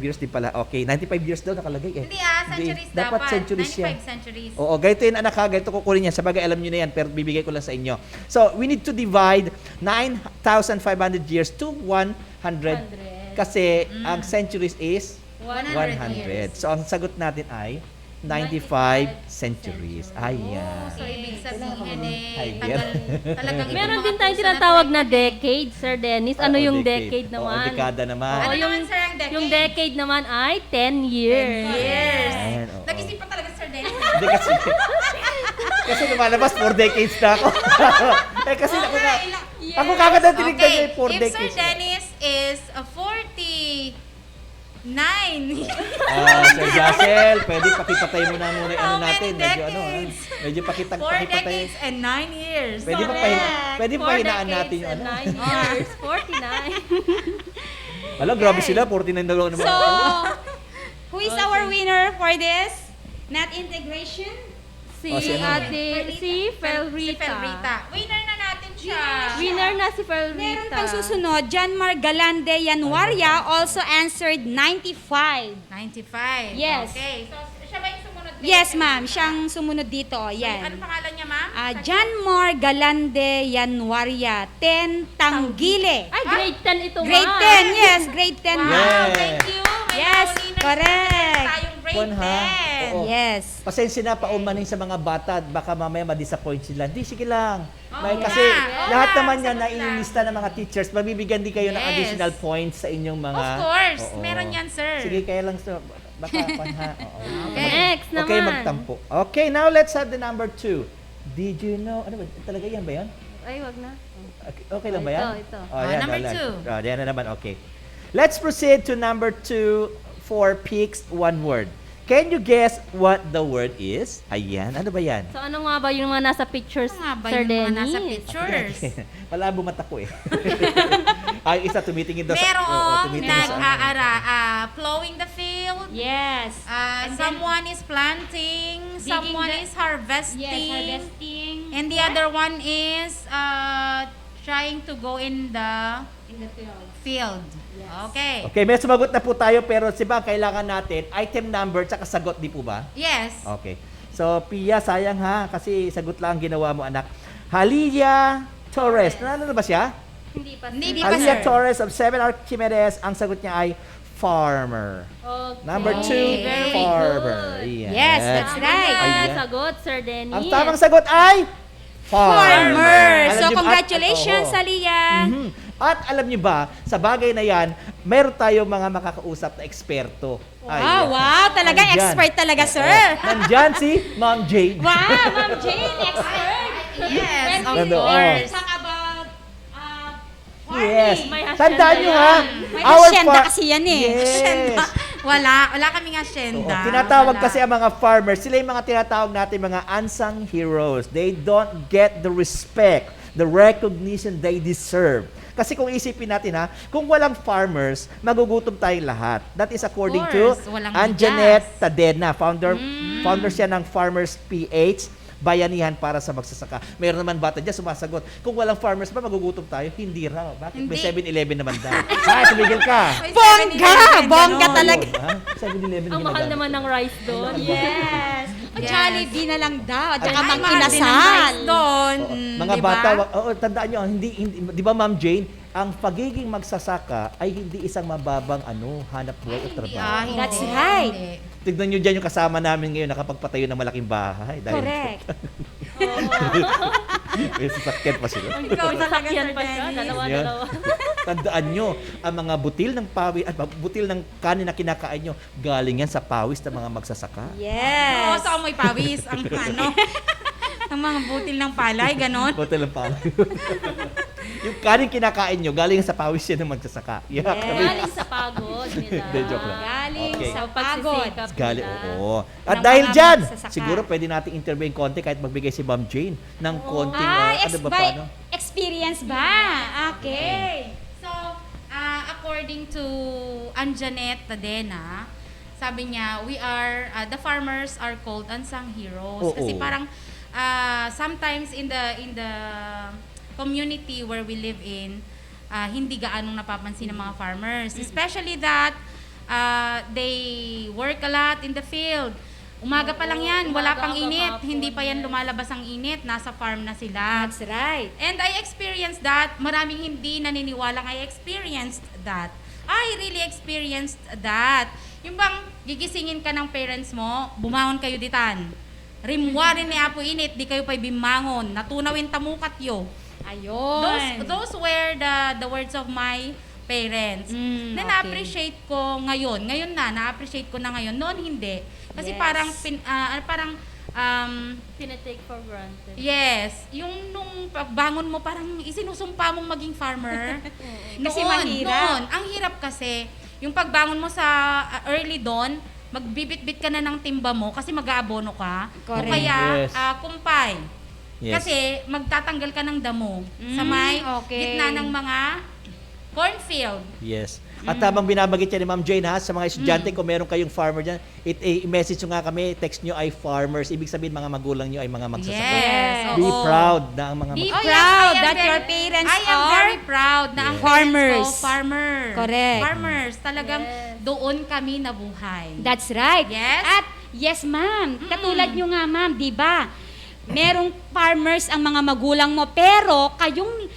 years din pala. Okay, 95 years daw nakalagay eh. Hindi centuries dapat. Centuries 95 yan. centuries. Oo, ganito yun anak ha. Ganito kukunin yan. Sabagay, alam nyo na yan. Pero bibigay ko lang sa inyo. So, we need to divide 9,500 years to 100. Kasi ang centuries is 100. So, ang sagot natin ay 95 centuries. Ayan. So, ibig sabihin talagang meron din tayong tinatawag na decade, Sir Dennis. Ano yung decade naman? Dekada naman. Ano naman, sir, ang decade? Yung decade naman ay 10 years. 10 years. Oo. Nag-isip pa talaga, Sir Dennis. Hindi kasi lumalabas 4 decades na ako. Kasi ako kagad ang tinignan niya 4 decades. If Sir Dennis is 40 Sir Joshel, pwede pakipatay mo na muna yung ano natin. Medyo 4 pakipatay. decades and 9 years. Pwede pa hinaan natin yung 9 years, 49. Alam, grabe sila, 49 na lang naman. So, who is our winner for this? Net integration? Si Felrita. Winner na natin siya. Winner na si Felrita. Meron pang susunod, Janmar Galande Yanwaria also answered 95. 95. Yes. Okay. So, siya ba yung sumunod dito? Yes, ma'am. Siyang sumunod dito. Yan. Ano pangalan niya, ma'am? Janmar Galande Yanwaria, 10 Tanggile. Ay, grade 10 ito, Grade 10, yes. Grade 10, Wow, ma'am. thank you. May Yes, nauli na correct. tayong grade Kwan, ha? 10. Oo. Yes. Pasensya na paumanin sa mga bata at baka mamaya ma-disappoint sila. Hindi, sige lang. Oo Kasi nga. lahat Oo naman nga, yan na sagot lang. inilista ng mga teachers, mabibigyan din kayo ng Yes. additional points sa inyong mga... Of course. Oo. Meron yan, sir. Sige, kaya lang, sir. Baka, ha? Oo. Next naman. Okay, magtampo. Okay, now let's have the number 2. Did you know... Ano ba? Talaga yan ba yan? Ay, wag na. Okay lang ba yan? Ito. Yan, number yan. 2. Yan na naman, okay. Let's proceed to number 2 for picks one word. Can you guess what the word is? Ayan, ano ba yan? So, ano nga ba yung mga nasa pictures, Ano nga ba Sir yung mga Dennis? nasa pictures? Malabo mata ko eh. Ay, isa tumitingin daw sa... Merong tumitingin sa... plowing the field. Yes. Someone is planting. Someone is harvesting. Yes, harvesting. And the other one is trying to go in the field. Yes. Okay. Okay, may sumagot na po tayo pero si ba kailangan natin item number tsaka sagot, di po ba? Yes. Okay. So, Pia, sayang ha, kasi sagot lang ang ginawa mo, anak. Halia Torres. Ano na ba siya? Hindi pa, Hindi sir. pa, Halia sir. Torres of 7 Archimedes. Ang sagot niya ay farmer. Okay. Number 2, Very farmer. good. Ayan. Yes, that's right. Ayan. Sagot, Sir Dennis. Ang tamang sagot ay Farmer. Alam So, niyo ba- congratulations, Oo. Aliyah. Mhm. At alam niyo ba, sa bagay na yan, meron tayong mga makakausap na eksperto. Wow, talagang Nandyan. expert talaga, sir. Nandyan si Ma'am Jane. Wow, Ma'am Jane, expert. Yes, of Nando, course. Talk about Yes. May hasyenda Tandaan nyo yan. ha. May hasyenda kasi yan eh. Yes. Wala kaming Oo, asyenda. tinatawag Wala. kasi ang mga farmers, sila yung mga tinatawag natin mga unsung heroes. They don't get the respect, the recognition they deserve. Kasi kung isipin natin ha, kung walang farmers, magugutom tayong lahat. That is according to course, walang Anjanet bigas. Tadena, founder siya ng Farmers PH, bayanihan para sa magsasaka. Mayroon naman bata dyan sumasagot, kung walang farmers ba magugutom tayo? Hindi raw. Bakit? May Hindi. 7-Eleven naman daw. Tumigil ka. May Bongga! 7-Eleven, Bongga ganon. talaga. Ha? 7-Eleven Ang mahal naman ng rice doon. Yes. Yes. Jollibee na lang daw. At saka Ay, mang mahal din ang inasal. rice doon. Mga Diba? bata, tandaan nyo, hindi, di ba Ma'am Jane, ang pagiging magsasaka ay hindi isang mababang hanap buhay o trabaho. That's Hindi. right. Hindi. Tignan nyo dyan yung kasama namin ngayon nakapagpatayo ng malaking bahay. Dahil Correct. may sasakyan pa sila. Ikaw talaga, Sasakyan Sir pa siya. Dennis. Dalawa-dalawa. Tandaan nyo, ang mga butil ng pawis at butil ng kanin na kinakain nyo, galing yan sa pawis ng mga magsasaka. Oo, Yes. sa amoy pawis. Ang ang mga butil ng palay, ganon. Butil ng pawis. Yung kanin kinakain nyo, galing yan sa pawis yan ng magsasaka. Yeah. Galing sa pagod nila. Hindi, joke lang. Galing Okay. sa pagod. Pagsisikap Galing, nila. oo. At Ng dahil mga dyan, magsasaka. siguro pwede nating intervene konti kahit magbigay si Ma'am Jane ng konting, Ay, ano ba by paano? experience ba? Okay. So, according to Anjanet Tadena, sabi niya, the farmers are called unsung heroes. Oo. Kasi parang sometimes in the community where we live in, hindi gaanong napapansin ng mga farmers. Especially that they work a lot in the field. Umaga pa lang yan, wala pang init. Hindi pa yan lumalabas ang init, nasa farm na sila. That's right. And I experienced that. Maraming hindi naniniwalang I experienced that. I really experienced that. Yung bang gigisingin ka ng parents mo, bumangon kayo ditan. Rimwarin ni Apo Init, di kayo pa'y bimangon. Natunawin tamukat yo. Ayun. Those were the words of my parents. Na okay. na-appreciate ko ngayon. Ngayon na-appreciate ko na ngayon. Noon hindi. Kasi Yes. parang Tinatake for granted. yes, yung nung pagbangon mo parang isinusumpa mong maging farmer. Kasi mahirap. Noon, ang hirap kasi yung pagbangon mo sa early dawn, magbibit-bit ka na ng timba mo kasi mag-aabono ka. Correct. O kaya, Yes. kumpay. Yes. Kasi magtatanggal ka ng damo sa may okay. gitna ng mga cornfield. Yes. At habang binabagit yan ni Ma'am Jane ha, sa mga estudyante, kung meron kayong farmer dyan, i-message nyo nga kami, text nyo ay farmers. Ibig sabihin mga magulang nyo ay mga magsasaka. Yes. Be oo. proud na ang mga Be Oh, yes, proud I am that very- your parents I am are very proud na ang farmers. parents ko, farmer. Correct. Farmers. Talagang doon kami nabuhay. That's right. Yes. At yes, ma'am. Katulad nyo nga, ma'am, di ba? Merong farmers ang mga magulang mo, pero kayong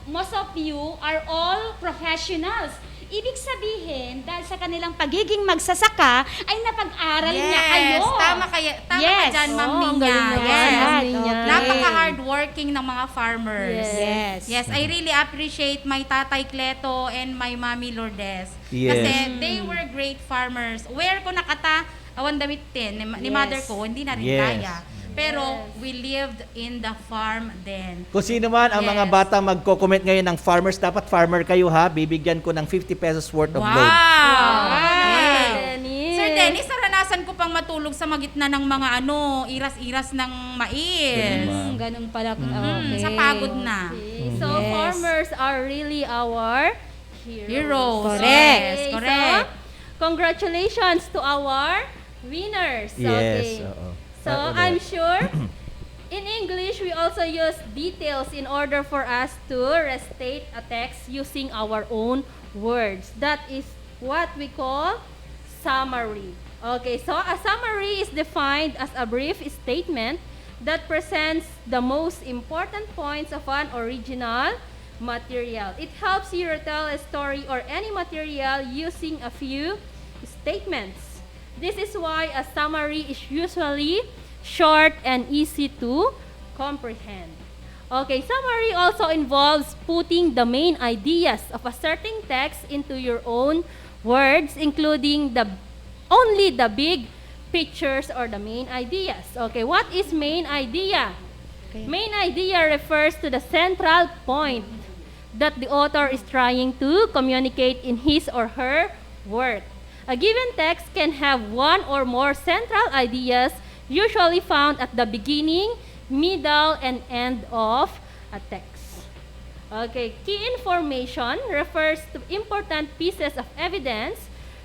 most of you are all professionals. Ibig sabihin, dahil sa kanilang pagiging magsasaka, ay napag-aral niya kayo. Tama ka dyan, Ma'am ang Ninya. galing naman, Yes. Ma'am Ninya. Okay. Napaka-hardworking ng mga farmers. Yes. Yes, I really appreciate my Tatay Cleto and my Mami Lourdes. Yes. Kasi they were great farmers. Where ko nakata, awan damit din, ni Yes. mother ko, hindi na rin Yes. kaya. Pero we lived in the farm then. Kung sino man ang mga Yes. bata magko-comment ngayon ng farmers, dapat farmer kayo ha. Bibigyan ko ng 50 pesos worth of load. Wow! Dennis. Sir Dennis, naranasan ko pang matulog sa magitna ng mga iras-iras ng mais. Ganun pala. Sa pagod na. Okay. So, Yes. farmers are really our Heroes. Correct. Yes, Okay, correct. So, congratulations to our winners. Yes. Okay. Oo. So, I'm sure in English, we also use details in order for us to restate a text using our own words. That is what we call summary. Okay, so a summary is defined as a brief statement that presents the most important points of an original material. It helps you retell a story or any material using a few statements. This is why a summary is usually short and easy to comprehend. Okay, summary also involves putting the main ideas of a certain text into your own words, including only the big pictures or the main ideas. Okay, what is main idea? Okay. Main idea refers to the central point that the author is trying to communicate in his or her work. A given text can have one or more central ideas, usually found at the beginning, middle, and end of a text. Okay, key information refers to important pieces of evidence,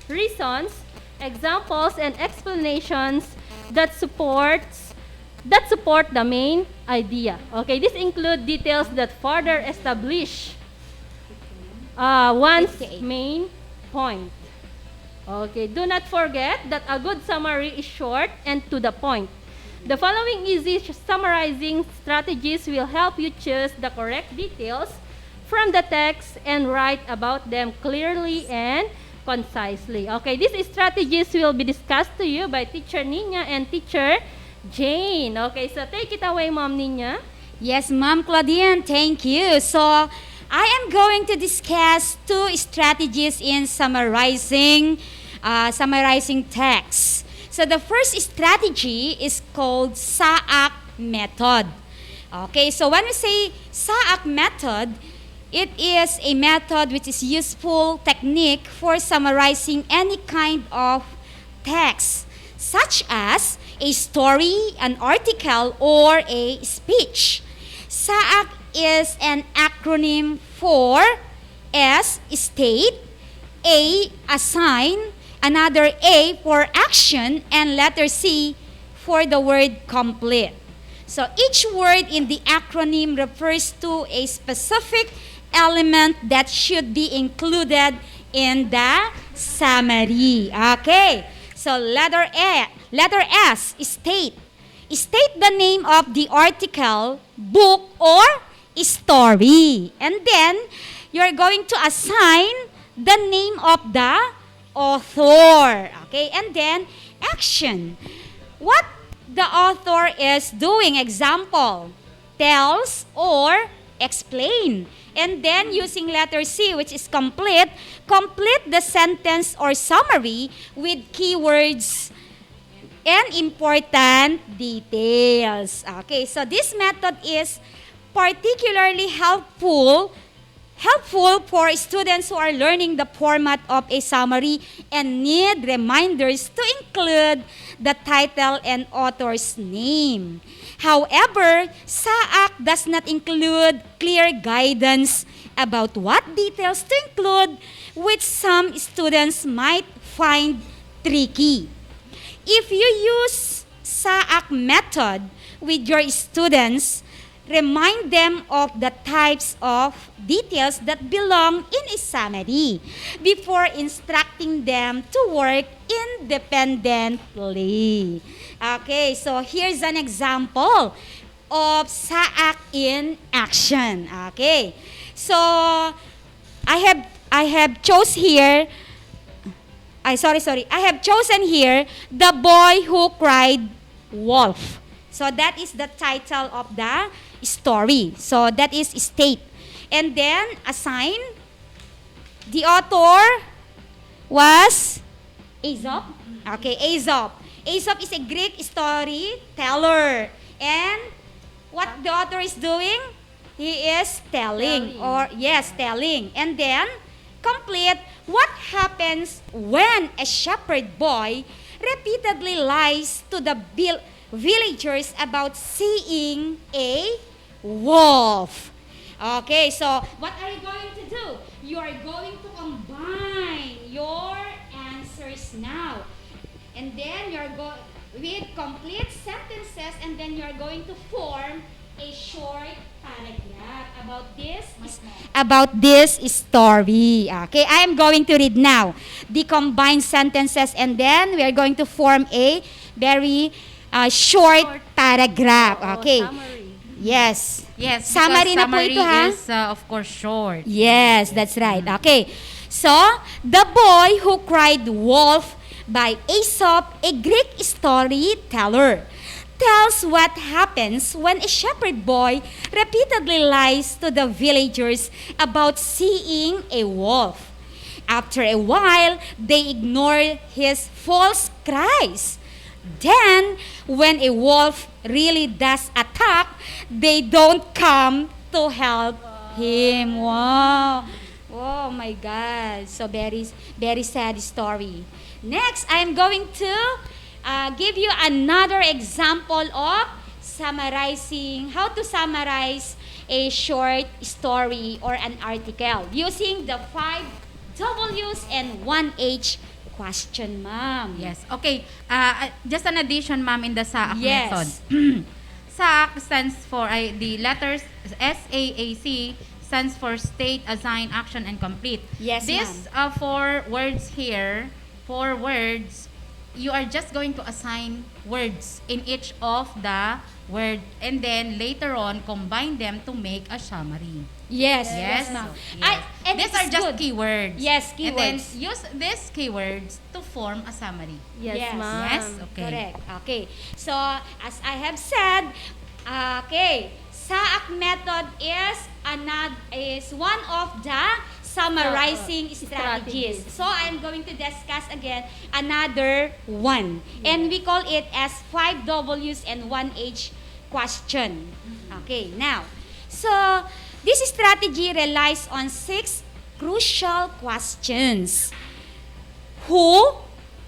reasons, examples, and explanations that support the main idea. Okay, this include details that further establish one's main point. Okay, do not forget that a good summary is short and to the point. The following easy summarizing strategies will help you choose the correct details from the text and write about them clearly and concisely. Okay, these strategies will be discussed to you by Teacher Nina and Teacher Jane. Okay, so take it away, Mom Nina. Yes, Ma'am Claudine, thank you. So, I am going to discuss two strategies in summarizing text. So, the first strategy is called SAAC method. Okay, so when we say SAAC method, it is a method which is useful technique for summarizing any kind of text, such as a story, an article, or a speech. SAAC is an acronym for S, state, A, assign, another A for action, and letter C for the word complete. So each word in the acronym refers to a specific element that should be included in the summary. Okay, so letter S, state. State the name of the article, book, or story. And then, you're going to assign the name of the author. Okay, and then, action. What the author is doing, example, tells or explain. And then, using letter C, which is complete the sentence or summary with keywords and important details. Okay, so this method is particularly helpful helpful for students who are learning the format of a summary and need reminders to include the title and author's name. However, SAAC does not include clear guidance about what details to include, which some students might find tricky. If you use SAAC method with your students, remind them of the types of details that belong in a summary before instructing them to work independently. Okay, so here's an example of SAAC in action. Okay, so I have chosen here The Boy Who Cried Wolf. So that is the title of the story. So that is state. And then assign. The author was Aesop. Okay, Aesop. Aesop is a Greek storyteller. And what the author is doing? He is telling. Telling. And then complete what happens when a shepherd boy repeatedly lies to the villagers about seeing a wolf. Okay, so what are you going to do? You are going to combine your answers now. And then you're going with complete sentences, and then you're going to form a short paragraph about this story. Okay, I am going to read now the combined sentences, and then we are going to form a very short paragraph. Okay. Summary. Yes. Yes. Summary na po ito, ha? Is of course short. Yes, that's right. Okay. So, The Boy Who Cried Wolf by Aesop, a Greek storyteller, tells what happens when a shepherd boy repeatedly lies to the villagers about seeing a wolf. After a while, they ignore his false cries. Then, when a wolf really does attack, they don't come to help him. Wow. Oh my God. So very, very sad story. Next, I'm going to give you another example of how to summarize a short story or an article using the 5 W's and 1 H question, ma'am. Yes. Okay. Just an addition, ma'am, in the SAAC method. SAAC stands for the letters SAAC stands for state, assign, action, and complete. Yes, This ma'am. 4 words here, 4 words, you are just going to assign words in each of the word, and then later on combine them to make a summary. Yes, Yes, ma'am. yes. And These it's are just good. keywords. Yes, And then keywords. use these keywords to form a summary. Yes, ma'am. Yes, okay. Correct. Okay. So, as I have said, SAAC method is one of the summarizing strategies. So, I'm going to discuss again another one. And we call it as 5 W's and 1 H question. Okay, now, so this strategy relies on 6 crucial questions. Who,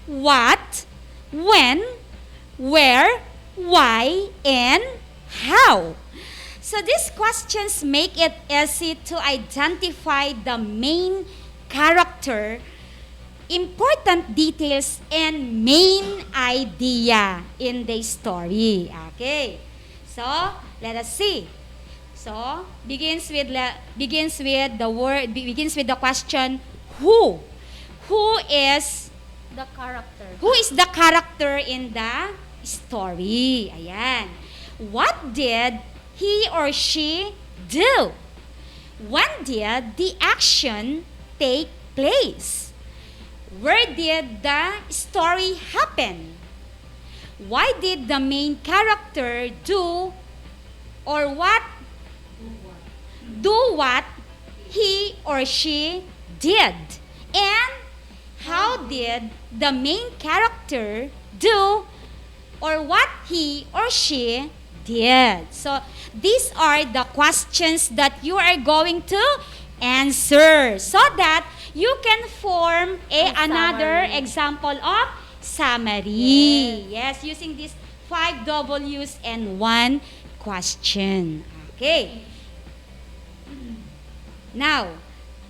what, when, where, why, and how. So these questions make it easy to identify the main character, important details, and main idea in the story. Okay, so let us see. So begins with the question who. Who is the character in the story? Ayan. What did he or she do? When did the action take place? Where did the story happen? Why did the main character do what he or she did? And how did the main character do what he or she did? So these are the questions that you are going to answer so that you can form another summary. example of summary. Yes, using these 5 W's and 1 question. Okay. Now,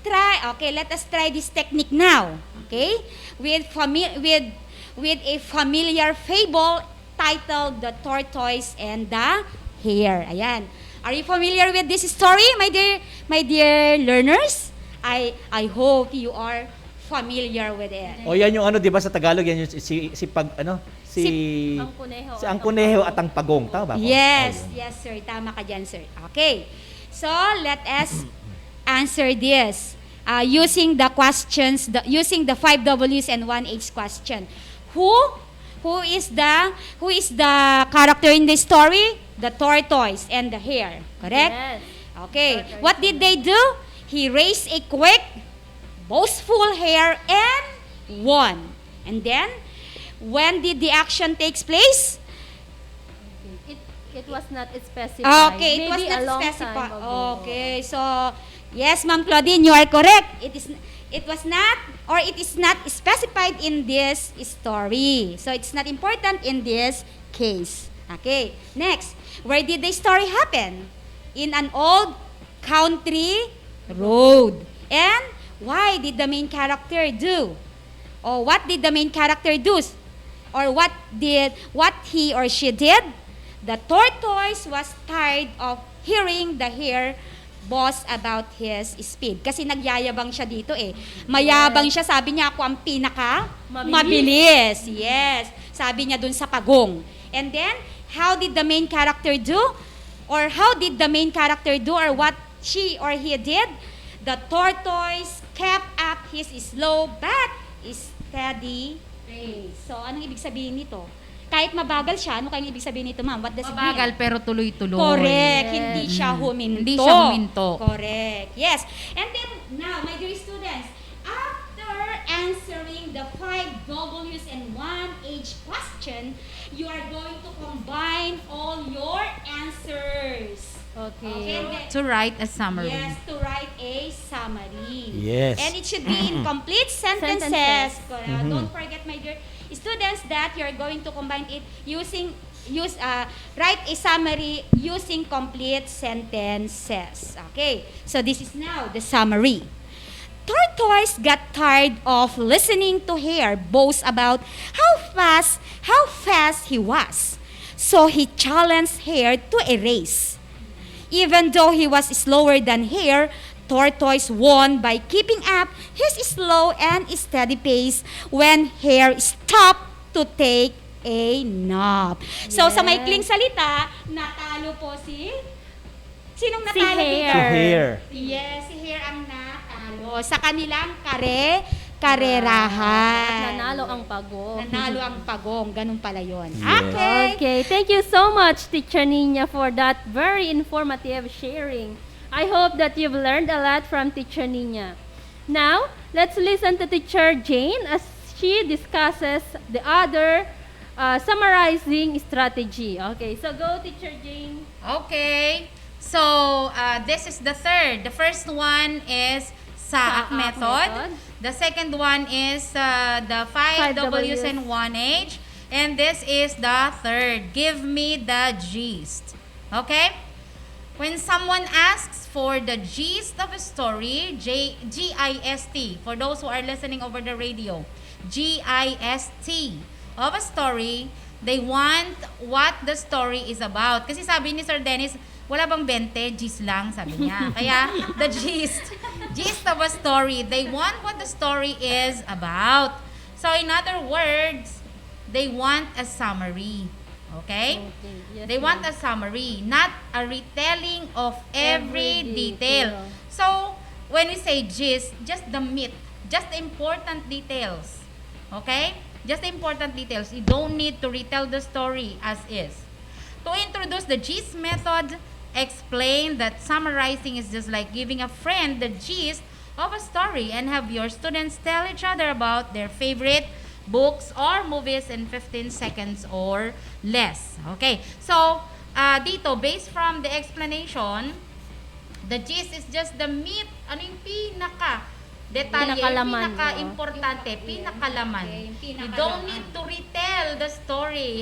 let us try this technique now. Okay? With a familiar fable titled The Tortoise and the Hare. Ayan. Are you familiar with this story, my dear learners? I hope you are familiar with it. O yan yung ano, 'di ba sa Tagalog yan yung si ang kuneho at ang pagong, tama ba? Yes, yes sir, tama ka diyan, sir. Okay. So, let us answer this using the questions, using the 5 W's and 1 H question. Who is the character in the story? The tortoise and the hare, correct? Yes. Okay. What did they do? He raised a quick, boastful hare and won. And then, when did the action takes place? It was not specified. Okay, it was Maybe not a long specified. time ago. Okay, so yes, Ma'am Claudine, you are correct. It is not specified in this story. So it's not important in this case. Okay, next. Where did the story happen? In an old country road. And why did the main character do? Or what did the main character do? Or what he or she did? The tortoise was tired of hearing the hare boast about his speed. Kasi nagyayabang siya dito eh. Mayabang siya, sabi niya ako ang mabilis. Yes, sabi niya dun sa pagong. And then, how did the main character do? Or how did the main character do? Or what she or he did? The tortoise kept up his slow but steady pace. So, anong ibig sabihin nito? Kahit mabagal siya, ano kayong ibig sabihin nito, ma'am? What does it mean? Mabagal pero tuloy-tuloy. Correct. Yes. Hindi siya huminto. Hindi siya huminto. Correct. Yes. And then, now, my dear students, after answering the 5 W's and 1 H question, you are going to combine all your answers. Okay. To write a summary. Yes, to write a summary. Yes. And it should be in complete sentences. Don't forget, my dear students, that you're going to combine it write a summary using complete sentences. Okay, so this is now the summary. Tortoise got tired of listening to hare boast about how fast he was. So he challenged hare to a race. Even though he was slower than hare, Tortoise won by keeping up his slow and steady pace when hare stopped to take a nap. So sa maikling salita, natalo po sinong natalo? Si Hare. Si Hare. Yes, si Hare ang natalo sa kanilang karerahan. Nanalo ang pagong. Nanalo ang pagong, ganun pala yun. Yes. Okay, thank you so much, Teacher Nina, for that very informative sharing. I hope that you've learned a lot from Teacher Nina. Now, let's listen to Teacher Jane as she discusses the other summarizing strategy. Okay, so go, Teacher Jane. Okay. So, this is the third. The first one is Saak method. The second one is the 5 W's and 1 H. And this is the third. Give me the gist. Okay? When someone asks for the gist of a story, G-I-S-T, for those who are listening over the radio, G-I-S-T of a story, they want what the story is about. Kasi sabi ni Sir Dennis, wala bang 20? Gist lang, sabi niya. Kaya, the gist of a story, they want what the story is about. So, in other words, they want a summary. Okay? Yes, they want a summary, not a retelling of every detail. So, when we say gist, just the meat, just the important details. Okay? Just the important details. You don't need to retell the story as is. To introduce the gist method, explain that summarizing is just like giving a friend the gist of a story and have your students tell each other about their favorite books or movies in 15 seconds or less. Okay. So, dito, based from the explanation, The gist is just the meat. Ano yung detalye, Pinakalaman, pinaka-importante, pinakalaman. You don't need to retell the story.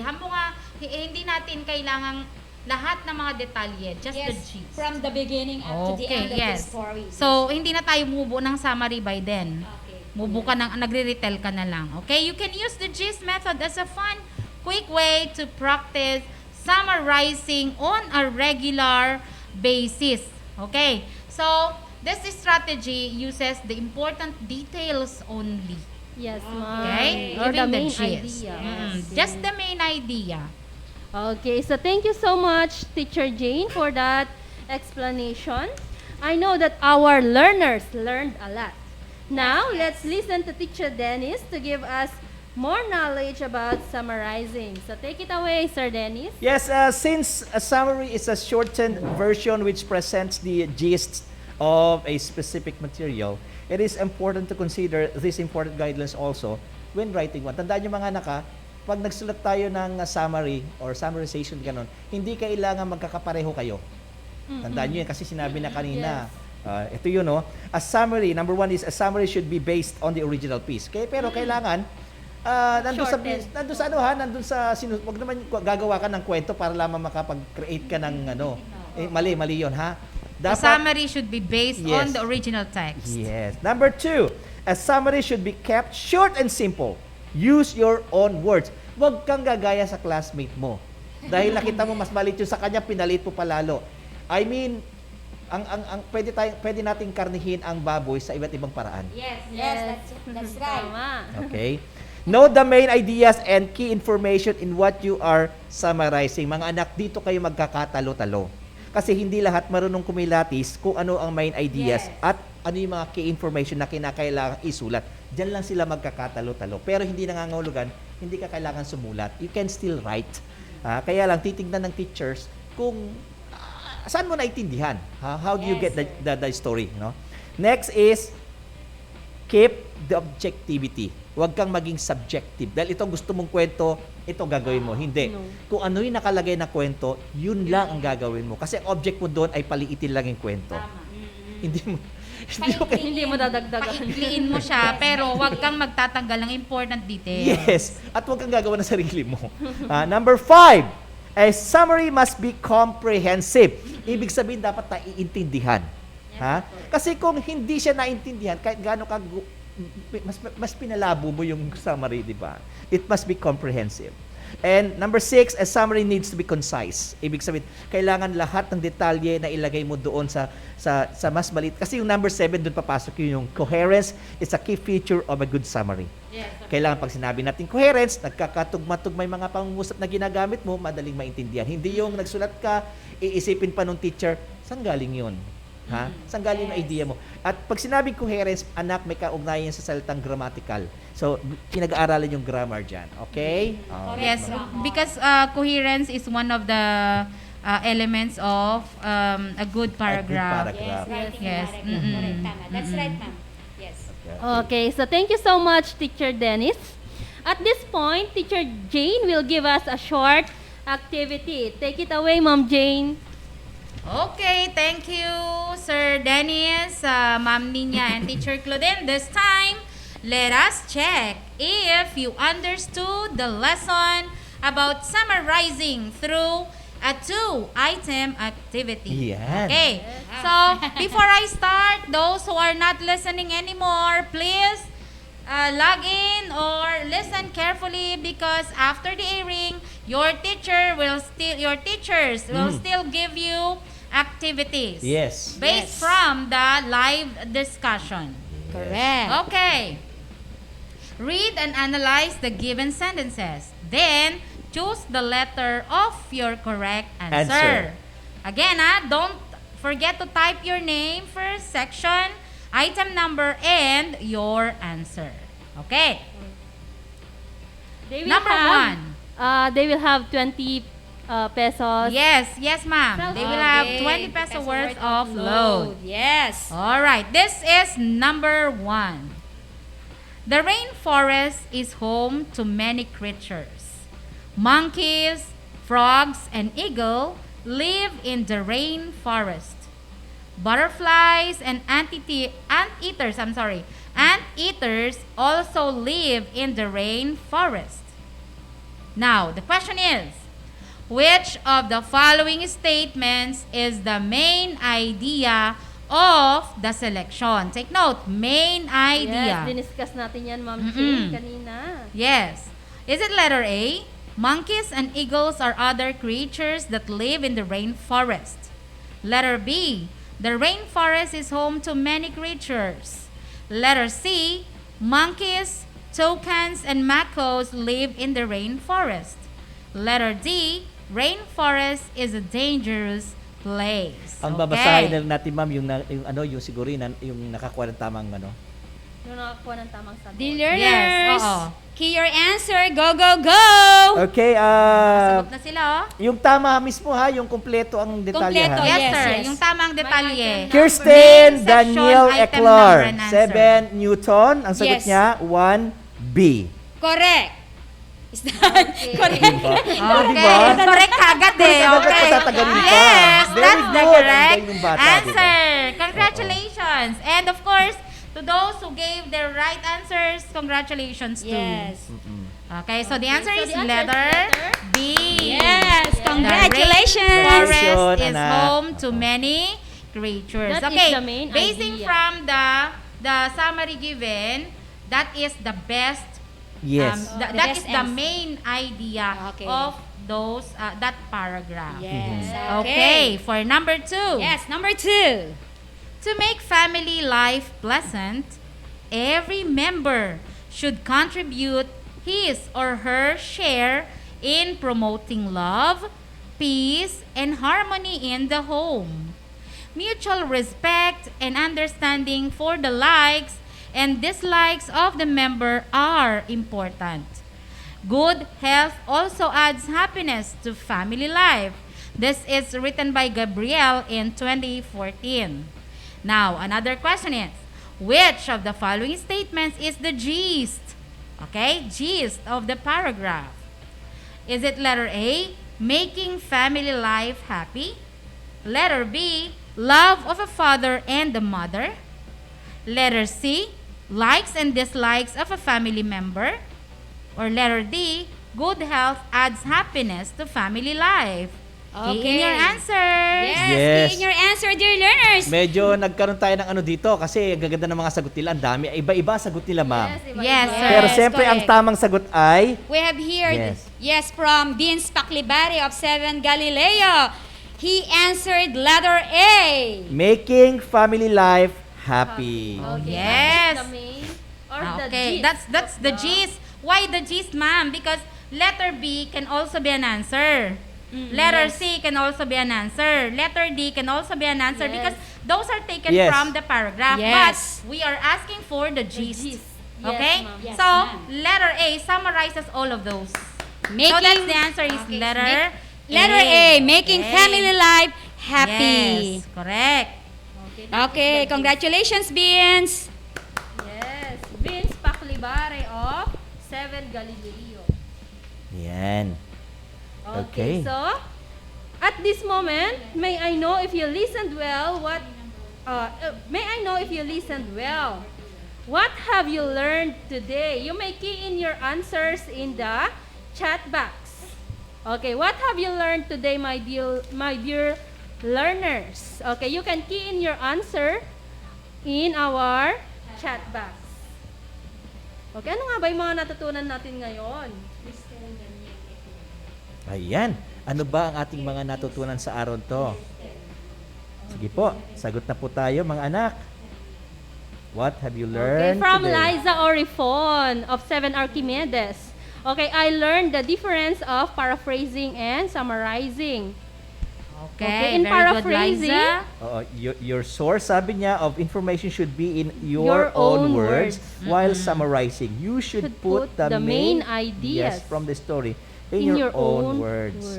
Hindi natin kailangang lahat ng mga detalye, just the gist. From the beginning up to the end of the story. So, hindi na tayo mubo ng summary by then. Mubo ka ng, nagre-retell ka na lang. Okay? You can use the gist method as a fun, quick way to practice summarizing on a regular basis. Okay? So, this strategy uses the important details only. Yes, ma'am. Okay? Or the Even main gist. idea. Just the main idea. Okay, so thank you so much, Teacher Jane, for that explanation. I know that our learners learned a lot. Now, let's listen to Teacher Dennis to give us more knowledge about summarizing. So take it away, Sir Dennis. Yes, since a summary is a shortened version which presents the gist of a specific material, it is important to consider these important guidelines also when writing one. Tandaan nyo mga anak, pag nagsulat tayo ng summary or summarization ganon, hindi kailangan magkakapareho kayo. Tandaan nyo yan kasi sinabi na kanina. Ito yun, no? A summary, number one is a summary should be based on the original piece. Okay? Pero kailangan, nandun sa wag naman gagawa ka ng kwento para lamang makapag-create ka ng mali yun, ha? The summary should be based on the original text. Yes. Number two, a summary should be kept short and simple. Use your own words. Huwag kang gagaya sa classmate mo. Dahil nakita mo mas malit yun sa kanya, pinalit mo palalo. I mean, pwede nating karnihin ang baboy sa iba't ibang paraan. Yes, that's right. Okay? Know the main ideas and key information in what you are summarizing. Mga anak, dito kayo magkakatalo-talo. Kasi hindi lahat marunong kumilatis kung ano ang main ideas at ano yung mga key information na kinakailangan isulat. Diyan lang sila magkakatalo-talo. Pero hindi nangangahulugan, hindi ka kailangan sumulat. You can still write. Kaya lang, titignan ng teachers kung saan mo naintindihan. How do you get the story? No? Next is, keep the objectivity. Huwag kang maging subjective. Dahil ito gusto mong kwento, ito gagawin mo. Hindi. Kung ano yung nakalagay na kwento, yun lang ang gagawin mo. Kasi ang object mo doon ay paliitin lang yung kwento. Hindi mo dadagdagan. Paikliin mo siya, pero huwag kang magtatanggal ng important details. Yes. At huwag kang gagawa ng sarili mo. Number 5, a summary must be comprehensive. Ibig sabihin, dapat naiintindihan. Kasi kung hindi siya naintindihan, kahit gaano ka mas pinalabo mo yung summary, di ba? It must be comprehensive. And number 6, a summary needs to be concise. Ibig sabihin, kailangan lahat ng detalye na ilagay mo doon sa mas maliit. Kasi yung number 7, doon papasok yung coherence is a key feature of a good summary. Kailangan pag sinabi natin coherence, nagkakatugma-tugma yung mga pangungusap na ginagamit mo, madaling maintindihan. Hindi yung nagsulat ka, iisipin pa nung teacher, saan galing yun? Saan galing yung idea mo? At pag sinabing coherence, anak, may kaugnayan sa salitang grammatical. So, pinag-aaralan yung grammar dyan. Okay? Yes, because coherence is one of the elements of a good paragraph. Yes. That's right, ma'am. Yes. Okay, so thank you so much, Teacher Dennis. At this point, Teacher Jane will give us a short activity. Take it away, Ma'am Jane. Okay, thank you, Sir Dennis, Ma'am Nina, and Teacher Claudine. This time, let us check if you understood the lesson about summarizing through a 2-item activity. Yeah. Okay, so before I start, those who are not listening anymore, please log in or listen carefully, because after the airing, your teachers will still give you activities. Yes. Based from the live discussion. Correct. Okay. Read and analyze the given sentences. Then, choose the letter of your correct answer. Again, don't forget to type your name, first section, item number, and your answer. Okay. Number 1. They will have 20 pesos. Yes, ma'am. They will have 20 peso worth of load. Yes. All right. This is number 1. The rainforest is home to many creatures. Monkeys, frogs, and eagle live in the rainforest. Butterflies and anteaters also live in the rainforest. Now, the question is, which of the following statements is the main idea of the selection? Take note, main idea. Yes, diniscuss natin yan, Ma'am Jane, kanina. Yes. Is it letter A? Monkeys and eagles are other creatures that live in the rainforest. Letter B. The rainforest is home to many creatures. Letter C. Monkeys, toucans, and macos live in the rainforest. Letter D. Rainforest is a dangerous place. Ang babasahin na lang natin, ma'am, yung siguro yung nakakuha ng tamang Yung nakakuha ng tamang sagot. Dear learners, Yes, oo. key your answer. Go, go, go! Okay, Sagot na sila, yung tama mismo ha, yung kumpleto ang detalye Kumpleto, ha. Yes, Yes, sir. yes. Yung tamang detalye. Kirsten Name, Daniel section, item Eclar, number, and answer. 7 Newton. Ang sagot Yes. niya, 1B. Correct. Is that correct? Okay, correct kagad eh. Okay. Patatagalin pa. Yes, Very that's the good. correct Ang galing ng bata, answer. Congratulations. And of course, to those who gave their right answers, congratulations too. Yes. Okay, so the answer so is the answer is letter B. Yes, The congratulations. rainforest is anak. home to many creatures. That is Okay, the main basing idea. from the summary given, that is the best. Yes. That best is the answer. main idea Okay. of those that paragraph. Yes. Okay, for number 2. Yes, number 2. To make family life pleasant, every member should contribute his or her share in promoting love, peace, and harmony in the home. Mutual respect and understanding for the likes and dislikes of the member are important. Good health also adds happiness to family life. This is written by Gabriel in 2014. Now, another question is, which of the following statements is the gist? Okay, gist of the paragraph. Is it letter A, making family life happy? Letter B, love of a father and a mother? Letter C, likes and dislikes of a family member? Or letter D, good health adds happiness to family life? Key in your answer. Yes, key in your answer, dear learners. Medyo nagkaroon tayo ng dito kasi ang gaganda ng mga sagot nila. Ang dami. Iba-iba sagot nila, ma'am. Yes, sir. Pero siyempre, ang correct. tamang sagot ay... We have here, Yes. from Dean Spaclibari of 7 Galileo. He answered letter A. Making family life happy. Okay, Yes. that's the main or the Okay, gist that's of the gist. Why the gist, ma'am? Because letter B can also be an answer. Letter C can also be an answer. Letter D can also be an answer Yes. because those are taken Yes. from the paragraph. Yes. But we are asking for the gist. gist. Yes, Okay? ma'am. Yes, So, ma'am. letter A summarizes all of those. Making, So that's the answer is letter letter A, making Okay. family life happy. Yes, correct. Okay, congratulations, Beans. Yes, Vince Paclibare of 7 Galileo. Yan. Okay. So, at this moment, may I know if you listened well? May I know if you listened well? What have you learned today? You may key in your answers in the chat box. Okay, what have you learned today, my dear learners? Okay, you can key in your answer in our chat box. Okay, ano nga ba yung mga natutunan natin ngayon? Ayan. Ano ba ang ating mga natutunan sa araw to? Sige po, sagot na po tayo mga anak. What have you Okay, learned from today? Liza Orifon of 7 Archimedes. Okay, I learned the difference of paraphrasing and summarizing. Okay, in very good, paraphrasing, Liza. Oo, your source, sabi niya, of information should be in your own words, while summarizing. You should put the main ideas from the story in your own words.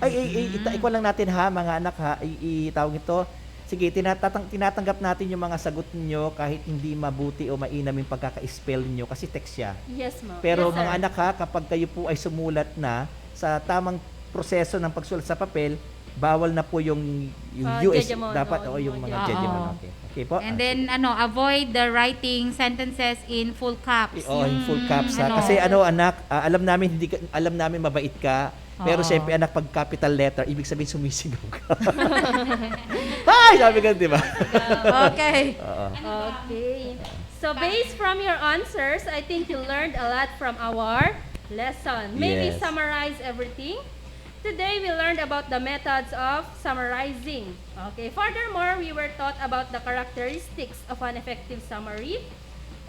Ayan. Ikuha lang natin ha, mga anak ha, itawag ito. Sige, tinatanggap natin yung mga sagot niyo kahit hindi mabuti o mainam yung pagkaka-spell niyo kasi text siya. Yes, ma'am. Pero Yes, mga sir. anak ha, kapag kayo po ay sumulat na sa tamang proseso ng pagsulat sa papel, bawal na po yung US. Jejemon, Dapat, yung mga Oo. Jejemon. Okay. Okay po. And then, avoid the writing sentences in full caps. In full caps. Ano. Kasi anak, alam namin mabait ka. Pero Oo. siyempre anak, pag capital letter, ibig sabihin sumisigaw ka. Ay, sabi ka, di ba? Okay. Okay. So based from your answers, I think you learned a lot from our lesson. Maybe Yes. summarize everything. Today we learned about the methods of summarizing. Okay. Furthermore, we were taught about the characteristics of an effective summary.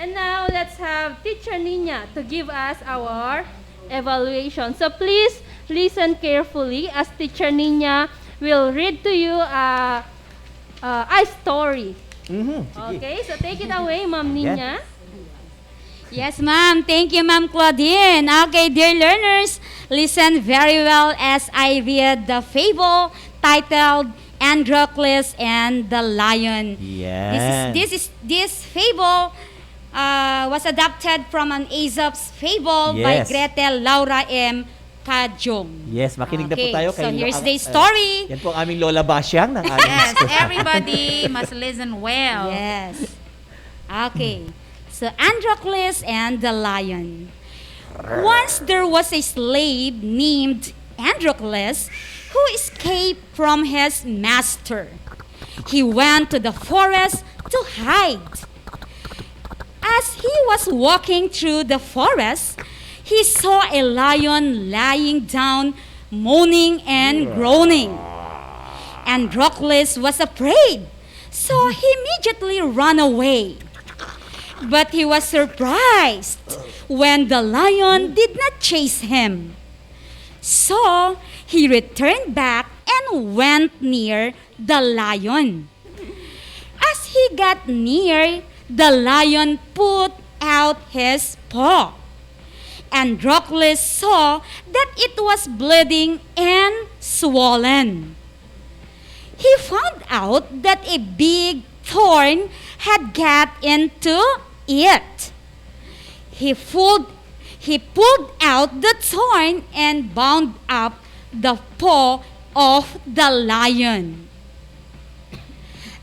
And now let's have Teacher Nina to give us our evaluation. So please listen carefully as Teacher Nina will read to you a story. Okay, so take it away, Ma'am Nina. Yes, ma'am. Thank you, Ma'am Claudine. Okay, dear learners, listen very well as I read the fable titled Androcles and the Lion. Yes. This fable was adapted from an Aesop's fable by Yes. Gretel Laura M. Kajong. Yes, makinig na po Okay, tayo. so here's the story. Yan po ang aming Lola Basyang ng aming Yes, school. everybody must listen well. Yes. Okay. So Androcles and the Lion. Once there was a slave named Androcles who escaped from his master. He went to the forest to hide. As he was walking through the forest, he saw a lion lying down, moaning and groaning. Androcles was afraid, so he immediately ran away. But he was surprised when the lion did not chase him. So he returned back and went near the lion. As he got near, the lion put out his paw. Androcles saw that it was bleeding and swollen. He found out that a big thorn had got into it. He pulled out the thorn and bound up the paw of the lion.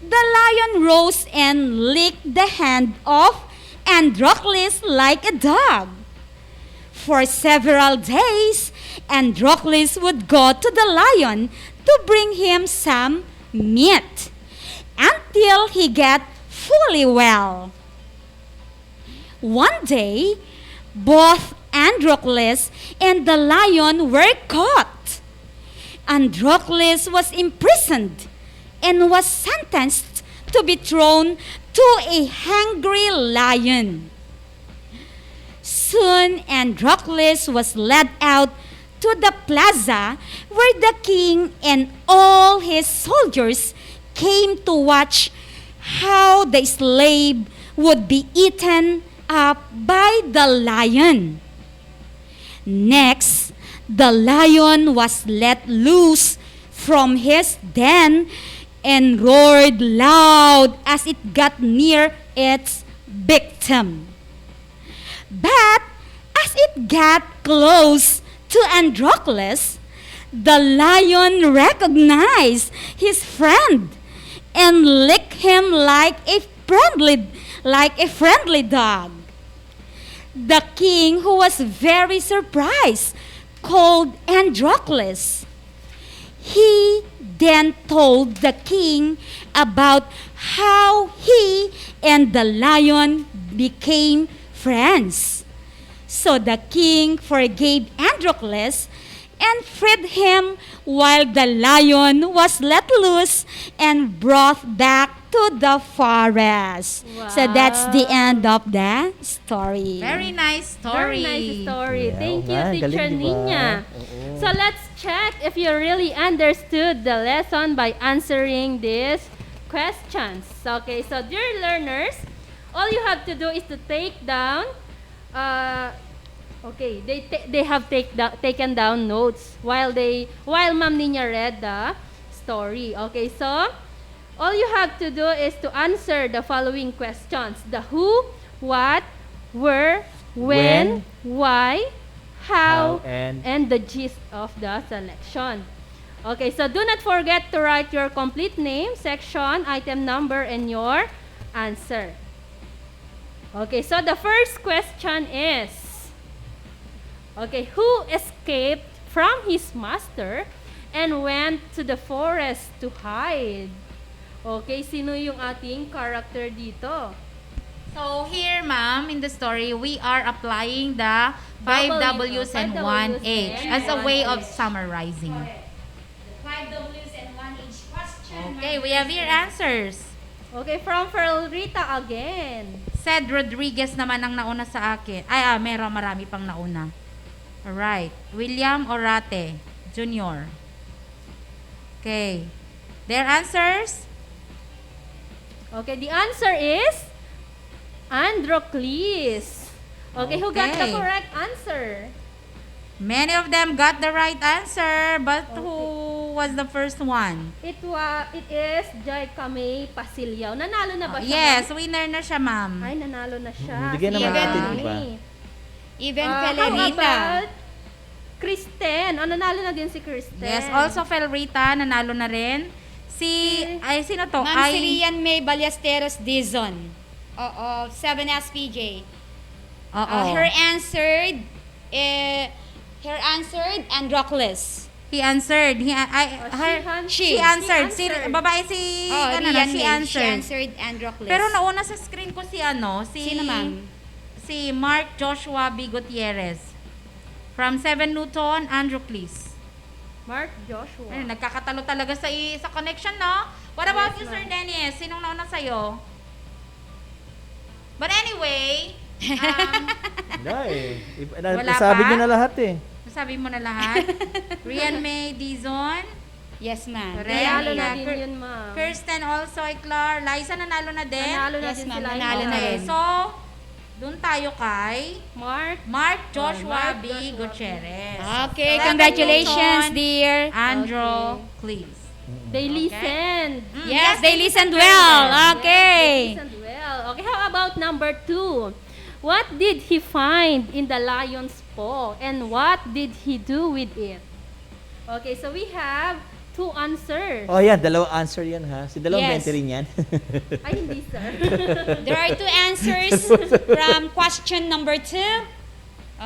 The lion rose and licked the hand of Androcles like a dog. For several days, Androcles would go to the lion to bring him some meat until he got fully well. One day, both Androcles and the lion were caught. Androcles was imprisoned and was sentenced to be thrown to a hungry lion. Soon, Androcles was led out to the plaza where the king and all his soldiers came to watch how the slave would be eaten up by the lion. Next, the lion was let loose from his den and roared loud as it got near its victim. But as it got close to Androcles, the lion recognized his friend and licked him like a friendly dog. The king, who was very surprised, called Androcles. He then told the king about how he and the lion became friends. So the king forgave Androcles and freed him while the lion was let loose and brought back to the forest. Wow. So that's the end of the story. Very nice story. Very nice story. Yeah, Thank you, oo nga, Teacher galing, diba? Nina. Oo. So let's check if you really understood the lesson by answering these questions. Okay, so dear learners, all you have to do is to take down, they have taken down notes while Ma'am Nina read the story. Okay, so all you have to do is to answer the following questions: the who, what, where, when, why, how, and the gist of the selection. Okay, so do not forget to write your complete name, section, item number, and your answer. Okay, so the first question is, okay, who escaped from his master and went to the forest to hide? Okay, sino yung ating character dito? So here, ma'am, in the story, we are applying the 5 W's and 1 H as a way of summarizing. 5 W's and 1 H question. Okay, we have here answers. Okay, from Ferrita again. Said Rodriguez naman ang nauna sa akin. Marami pang nauna. Alright. William Orate Jr. Okay. Their answers? Okay, the answer is Androcles. Okay, who got the Okay. correct answer? Many of them got the right answer, but who was the first one? It is Jaime Pasilyaw. Nanalo na ba siya? Yes, ma'am? winner na siya, ma'am. Ay, nanalo na siya. Bigyan naman Even natin, di ba? Even How Pelerita. about Kristen? Nanalo na din si Kristen. Yes, also Felrita, nanalo na rin. Sino to? Ma'am Sirian May Ballesteros Dizon. Oo, 7 SPJ. Oo. Her answered Androcles. He answered. She answered. Si babae si she answered. She answered Androcles. Pero nauna sa screen ko Sino, ma'am? Si Mark Joshua B. Gutierrez. From 7 Newton, Androcles. Mark Joshua. Ay, nagkakatalo talaga sa connection, no? What about you, Yes, Sir Dennis? Sinong nauna sa'yo? But anyway, Wala Sabi pa? niyo na lahat eh. nasabi mo na lahat. Rian May Dizon. Yes, ma'am. Nanalo na Yeah. din yun, ma'am. Kirsten also, Eclar. Liza, nanalo na din. Nanalo na Yes, din ma'am. sila. Nanalo na Okay, rin. so, doon tayo kay Mark Joshua Mark B. Joshua. Gutierrez. Okay, Seven congratulations, Newton, dear. Androcles. They listened. Yes, they listened well. Okay. They listened well. Okay, how about number 2? What did he find in the lion's paw and what did he do with it? Okay, so we have 2 answers. Oh yan, dalawang answer yan ha. Si dalawang Yes. 20 rin yan. Ay, hindi, sir. There are 2 answers from question number 2.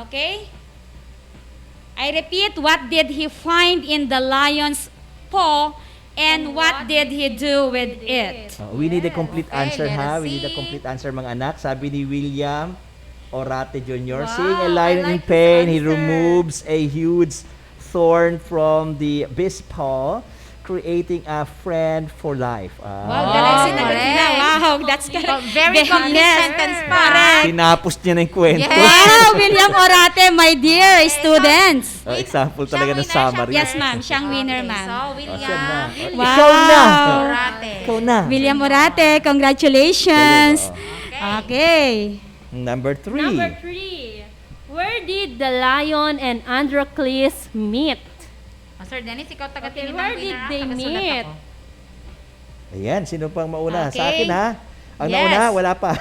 Okay? I repeat, what did he find in the lion's paw and what did he do with it? Oh, we need a complete Okay, answer let ha. us We need a see. complete answer mga anak. Sabi ni William Orate Jr. Wow, Seeing a I lion in like pain, he this answer. removes a huge thorn from the beast's paw, creating a friend for life. Wow, galing sinagot correct. nila. Wow, that's good. Very complete sentence pa. Tinapos niya na yung kwento. Yes. Wow, William Orate, my dear students. Example talaga ng Siyang summary. Yes, ma'am. Siyang winner, Okay, ma'am. so, siya na. William Wow. Ikaw na. Orate. Ikaw na. William Orate, congratulations. Okay. Number 3. Number 3. Where did the lion and Androcles meet? Sir Dennis, ikaw Okay, taga-tingin ng where winner. did they Taga-sulat meet? ako. Ayan, sino pang mauna? Okay. Sa akin ha? Ang Yes. nauna, wala pa.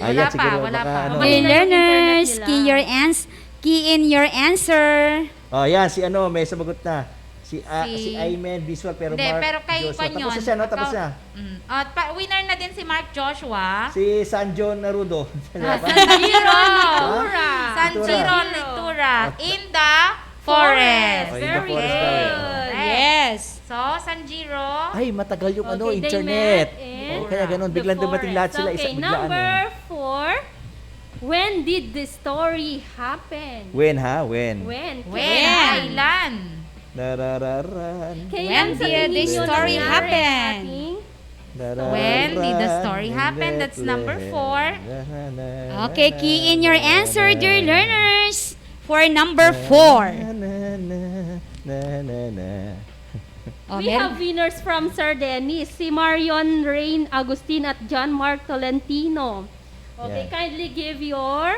Wala pa, wala pa. ano. Mali- Dear na yung learners, internet nila. key in your answer. Oh, yan, may sumagot na. Si Ayman, visual, pero Hindi, Mark pero kay Joshua. Kwan yun. Tapos na siya, no? Tapos na. Winner na din si Mark Joshua. Si Sanjo Narudo. Sanjiro! Tura. Sanjiro Lectura. In the forest. Oh, in the Very forest daw eh. good. Yes. So, Sanjiro. Ay, matagal yung Okay, they internet. met in Oh, kaya ganun, the biglang dumating lahat forest. sila. Okay, Biglaan number eh. 4. When did the story happen? When ha? When? When? Kailan? Darararan. When did the story happen? When did the story happen? That's number 4. Okay, key in your answer, dear learners. For number 4. We have winners from Sir Dennis, si Marion Rain Agustin at John Mark Tolentino. Okay, Yeah. kindly give your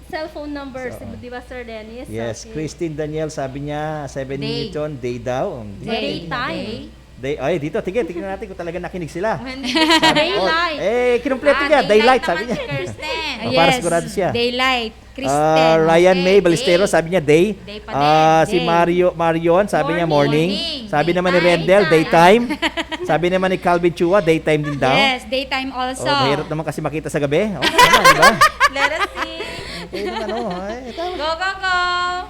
cellphone numbers, di ba, Sir Dennis? Yes, Okay. Christine Daniel, sabi niya, 7 Day. Newton, day daw. Daytime. Ay, dito, tignan natin kung talaga nakinig sila. Daylight. Kinumpleto niya, daylight, sabi niya. Kirsten. Para sigurado siya. Daylight. Kristen. Ryan Okay, May Balesteros, day. sabi niya day. Day pa din. Si Marion, sabi niya morning. Morning. Sabi naman ni Daytime. Rendell, daytime. Sabi naman ni Calvin Chua, daytime din daw. Yes, daytime also. Mahirap naman kasi makita sa gabi. Di ba? Let us see. Okay naman, Go, go, go.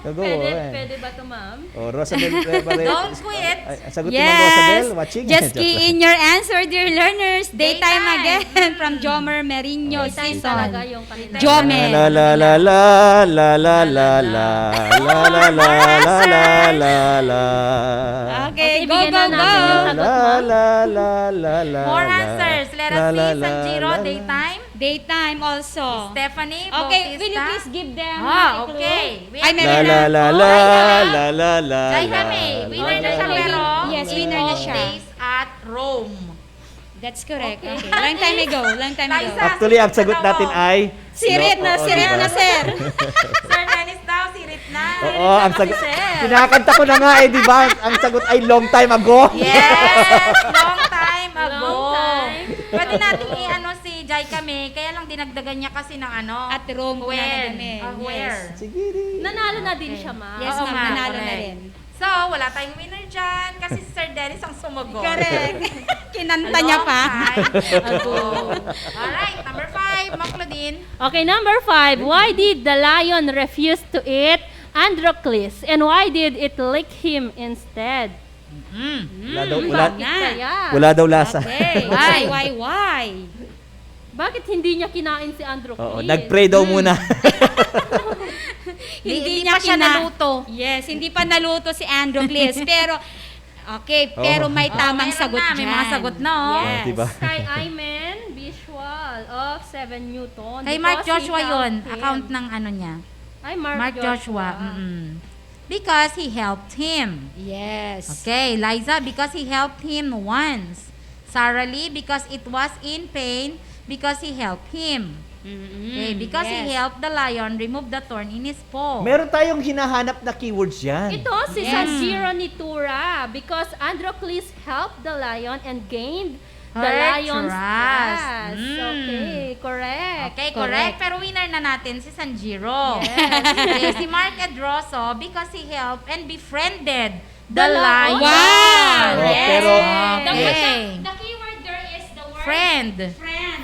Pwede ba ito, ma'am? Rosabel. Don't quit. Sagot mo, Rosabel, watching. Just key in your answer, dear learners. Daytime again from Jomer Merino Daytime season. talaga yung kanina. Jomer. La la la la la la la la la la la la la la. Okay, go, bigyan go, na natin yung go. sagot, ma'am. La. More answers. Let us see. Sanjiro, daytime. Daytime also. Stephanie, Okay, will you Bautista. please give them Ah, a clue? okay. Ay, La meron la na. la la la la la. Jai kami. Winner na siya pero Yes, winner na siya. days at Rome. That's correct. Okay. Long time ago. Liza, Actually, ang sagot natin ay Sirit na, sir. Sir Dennis daw, sirit na. Oo, ang sagot. Kinakanta ko na nga di ba? Ang sagot ay long time ago. Yes, long time ago. Long time. Pwede natin i-ano si Jai kami, kaya lang dinagdagan niya kasi ng ano. At Rome when. namin. Where? Sige rin. Nanalo na din siya, ma'am. Yes, Oo, ma'am. ma'am. Nanalo na Correct. rin. So, wala tayong winner dyan kasi si Sir Dennis ang sumagot. Correct. Kinanta niya pa. Alright, number 5, Ma'am Claudine. Okay, number 5. Why did the lion refuse to eat Androcles? And why did it lick him instead? Wala daw lasa. Okay. Why? Bakit hindi niya kinain si Androcles? Oo, nag-pray daw muna. Hindi pa siya naluto. Yes, hindi pa naluto si Androcles. Pero, okay, pero may tamang meron sagot na, dyan. may mga sagot na, oh. Yes. Diba? Kay Iman, visual of 7 Newton. Kay Mark Because he Joshua yun, helped him. account ng ano niya. Ay, Mark Joshua. Because he helped him. Yes. Okay, Liza, because he helped him once. Sarah Lee, because it was in pain, because he helped him. Okay, because he helped the lion remove the thorn in his paw. Meron tayong hinahanap na keywords yan. Ito, si Sanjiro Nitura. Because Androcles helped the lion and gained the Her lion's trust. trust. Okay, correct. Okay, correct. Pero winner na natin si Sanjiro. Okay, si Mark Edroso, because he helped and befriended the lion. Wow! Yes. Pero, Okay. The keyword there is the word Friend.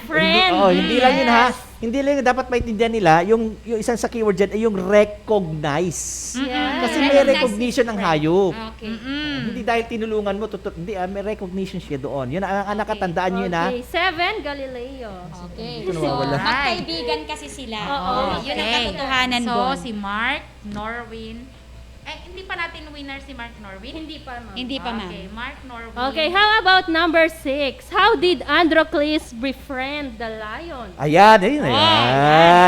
Friend. Hindi lang yun ha. Hindi lang yun, dapat maintindihan nila, yung isang sa keyword dyan ay yung recognize. Yes. Kasi may recognition ng hayop. Okay. Hindi dahil tinulungan mo, hindi, may recognition siya doon. Yun ang nakatandaan nyo yun ha. Okay, 7, Galileo. Okay. Ito nawawala. Magkaibigan kasi sila. Oo. Yun ang katotohanan So, doon. si Mark Norwin. Hindi pa natin winner si Mark Norwin? Hindi pa, ma'am. Hindi pa, ma'am. Okay, Mark Norwin. Okay, how about number 6? How did Androcles befriend the lion? Ayan, ayan.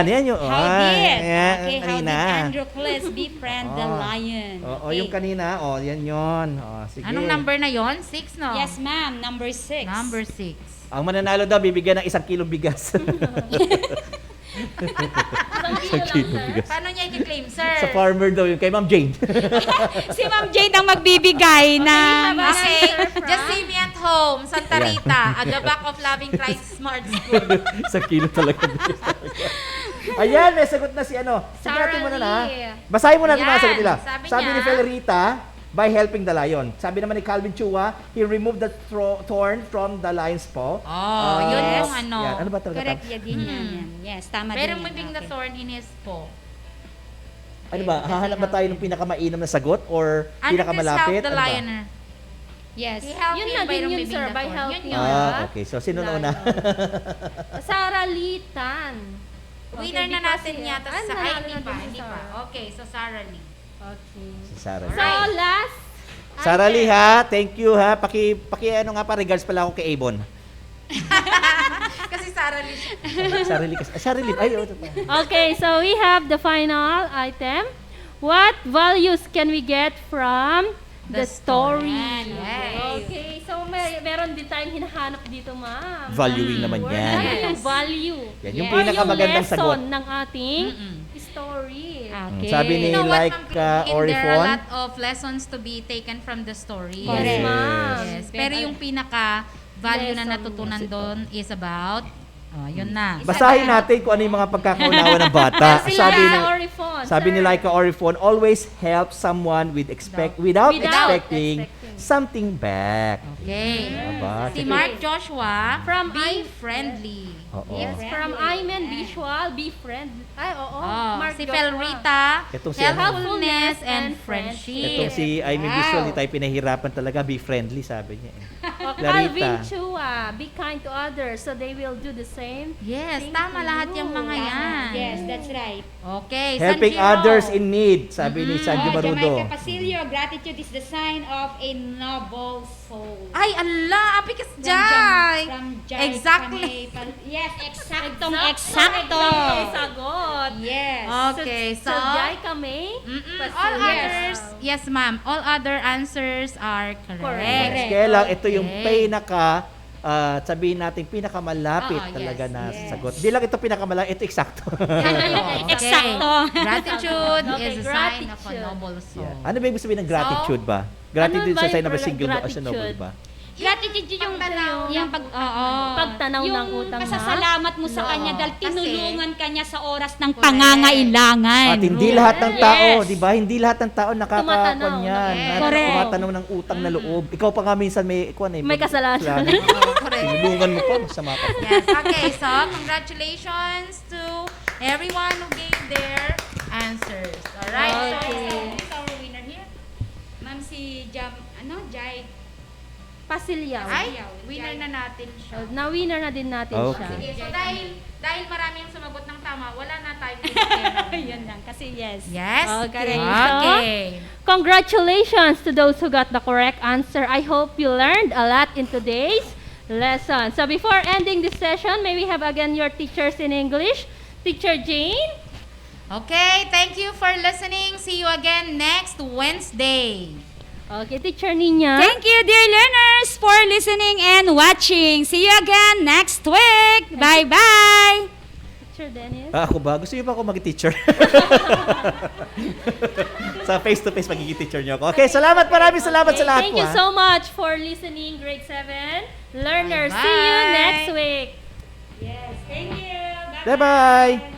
Yan yung, How did? ayan, Okay, how did kanina. Androcles befriend the lion? Oo, Okay. yung kanina, yan yun. Sige. Anong number na yon? 6, no? Yes, ma'am. Number 6. Number 6. Ang mananalo daw, bibigyan ng 1 kilong bigas. Isang kilo lang, sir. Paano niya i-claim, sir? Sa farmer daw yun, kay Ma'am Jane. Si Ma'am Jade ang magbibigay ng... Okay, just see me at home, Santa Rita, at the back of Loving Christ Smart School. 1 kilo talaga. Ayan, may sagot na si ano. Sige natin muna na. Basahin mo natin mga Ayan, sagot nila. sabi Ni niya, Felerita, by helping the lion. Sabi naman ni Calvin Chua, he removed the thorn from the lion's paw. Oh, yun yung ano. Yan. Ano ba talaga? Correct, yan din yan. Yes, tama Pero din yan. moving the thorn in his paw. Ano ba? Hahanap ba tayo ng pinakamainam na sagot or pinakamalapit? Help the Ano ba? lion. Yes. He helped Yun him na by din yun, removing sir, the by thorn. helping. Yun yun. Okay. So, sino na una? Sarah Lee Tan. Winner na because natin he- yata Ah, sa nanalo hindi na pa, din si hindi pa. Sarah. Okay, so Sarah Lee. Okay. Si Sarah. So, last. Sarah Lee ha, thank you ha. Paki ano nga pa, regards pala ako kay Avon. Kasi Sarah Lee siya. Sarah Lee kasi. Sarah Lee. Ay, ito pa. Okay, so we have the final item. What values can we get from the story? Yes. Okay, so meron din tayong hinahanap dito, ma'am. Valuing naman Word. yan. Ano yung value? Yan, yung Or pinakamagandang lesson sagot. ng ating story. Okay. Sabi ni You know what, like Ma'am Christine, there are a Orifon. lot of lessons to be taken from the story. Yes, Correct. ma'am. Yes. Pero yung pinaka value na Lesson. natutunan doon is about Oh, yun na. Basahin natin kung ano yung mga pagkakaunawa ng bata. Sabi ni Laika Orifon, always help someone without expecting something back. Okay. Aba, Si Mark Joshua, From be friendly. Oo. From Iman Visual, be friend. Ay, oo. Mark Si Joshua. Felrita, Itong si helpfulness and Itong friendship. si Amy Visual, di tayo pinahirapan talaga. Be friendly, sabi niya. Alvin Chua, be kind to others so they will do the same. Yes, thing tama to lahat you. yung mga yan. Yes, that's right. Okay, Helping Sanjiro. others in need, sabi ni Sanjo Marudo. Jamaica Pasilio, gratitude is the sign of a noble soul. Ay, ala, apikas Jai. From Jai. Exactly. Yes, eksaktong Eksakto. eksakto. Sagot. Yes. Okay, so, Jai kami. all others, yes ma'am, all other answers are correct. Kaya lang, ito yung sabihin natin pinakamalapit talaga na sagot. Di lang ito pinakamalapit, ito eksakto. Eksakto. Gratitude is a sign of a noble soul. Ano ba yung gusto sabihin ng gratitude ba? Gratitude sa sign of a single as a noble ba? Gratitude yung pagtanaw ng utang na. pasasalamat mo sa kanya dahil tinulungan kanya sa oras ng pangangailangan. At hindi lahat ng tao, di ba? Hindi lahat ng tao nakakakuan yan. Correct. Tumatanaw ng utang na loob. Ikaw pa nga minsan may kasalanan. Tinulungan mo pa, masama ka. Yes, okay, so congratulations to everyone who gave their answers. Alright, So, who's our winner here? Ma'am si Jai Pasilyaw. Ay, winner na natin siya. Na-winner na din natin siya. Okay, so dahil marami yung sumagot ng tama, wala na tayo. Yun lang, kasi yes. Yes? Okay. Okay. So, congratulations to those who got the correct answer. I hope you learned a lot in today's lesson. So before ending this session, may we have again your teachers in English. Teacher Jane. Okay, thank you for listening. See you again next Wednesday. Okay, Teacher Nina. Thank you, dear learners, for listening and watching. See you again next week. Bye-bye. Teacher Dennis. Ako ba? Gusto niyo pa ako maging teacher? Sa face-to-face magiging teacher niyo ako. Okay, salamat. Maraming salamat sa lahat Thank po. you so much for listening, grade 7 learners. See you next week. Yes, thank you. Bye-bye.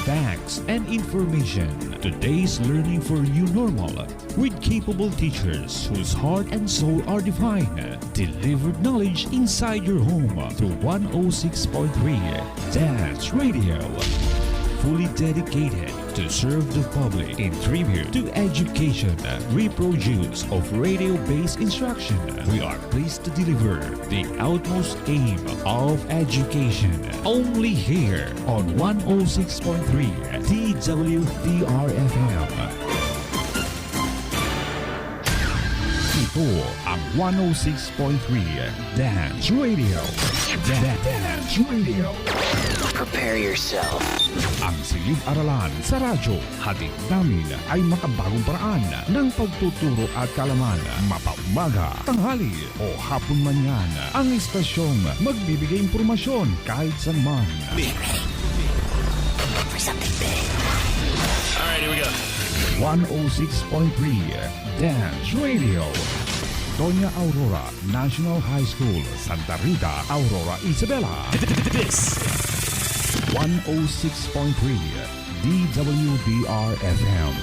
Facts and information. Today's learning for you normal with capable teachers whose heart and soul are divine. Delivered knowledge inside your home through 106.3 Dance Radio. Fully dedicated to serve the public in tribute to education, reproduce of radio-based instruction. We are pleased to deliver the utmost aim of education. Only here on 106.3 DWDR-FM. Ito ang 106.3 Dance Radio. Dance Radio. Prepare yourself. Ang silid-aralan sa radyo, hatid namin ay makabagong paraan ng pagtuturo at kalaman. Mapaumaga, tanghali o hapon man yan. Ang estasyong magbibigay impormasyon kahit saan man. Alright, here we go. 106.3 Dance Radio. Doña Aurora National High School, Santa Rita, Aurora, Isabela. This 106.3 DWDR-FM.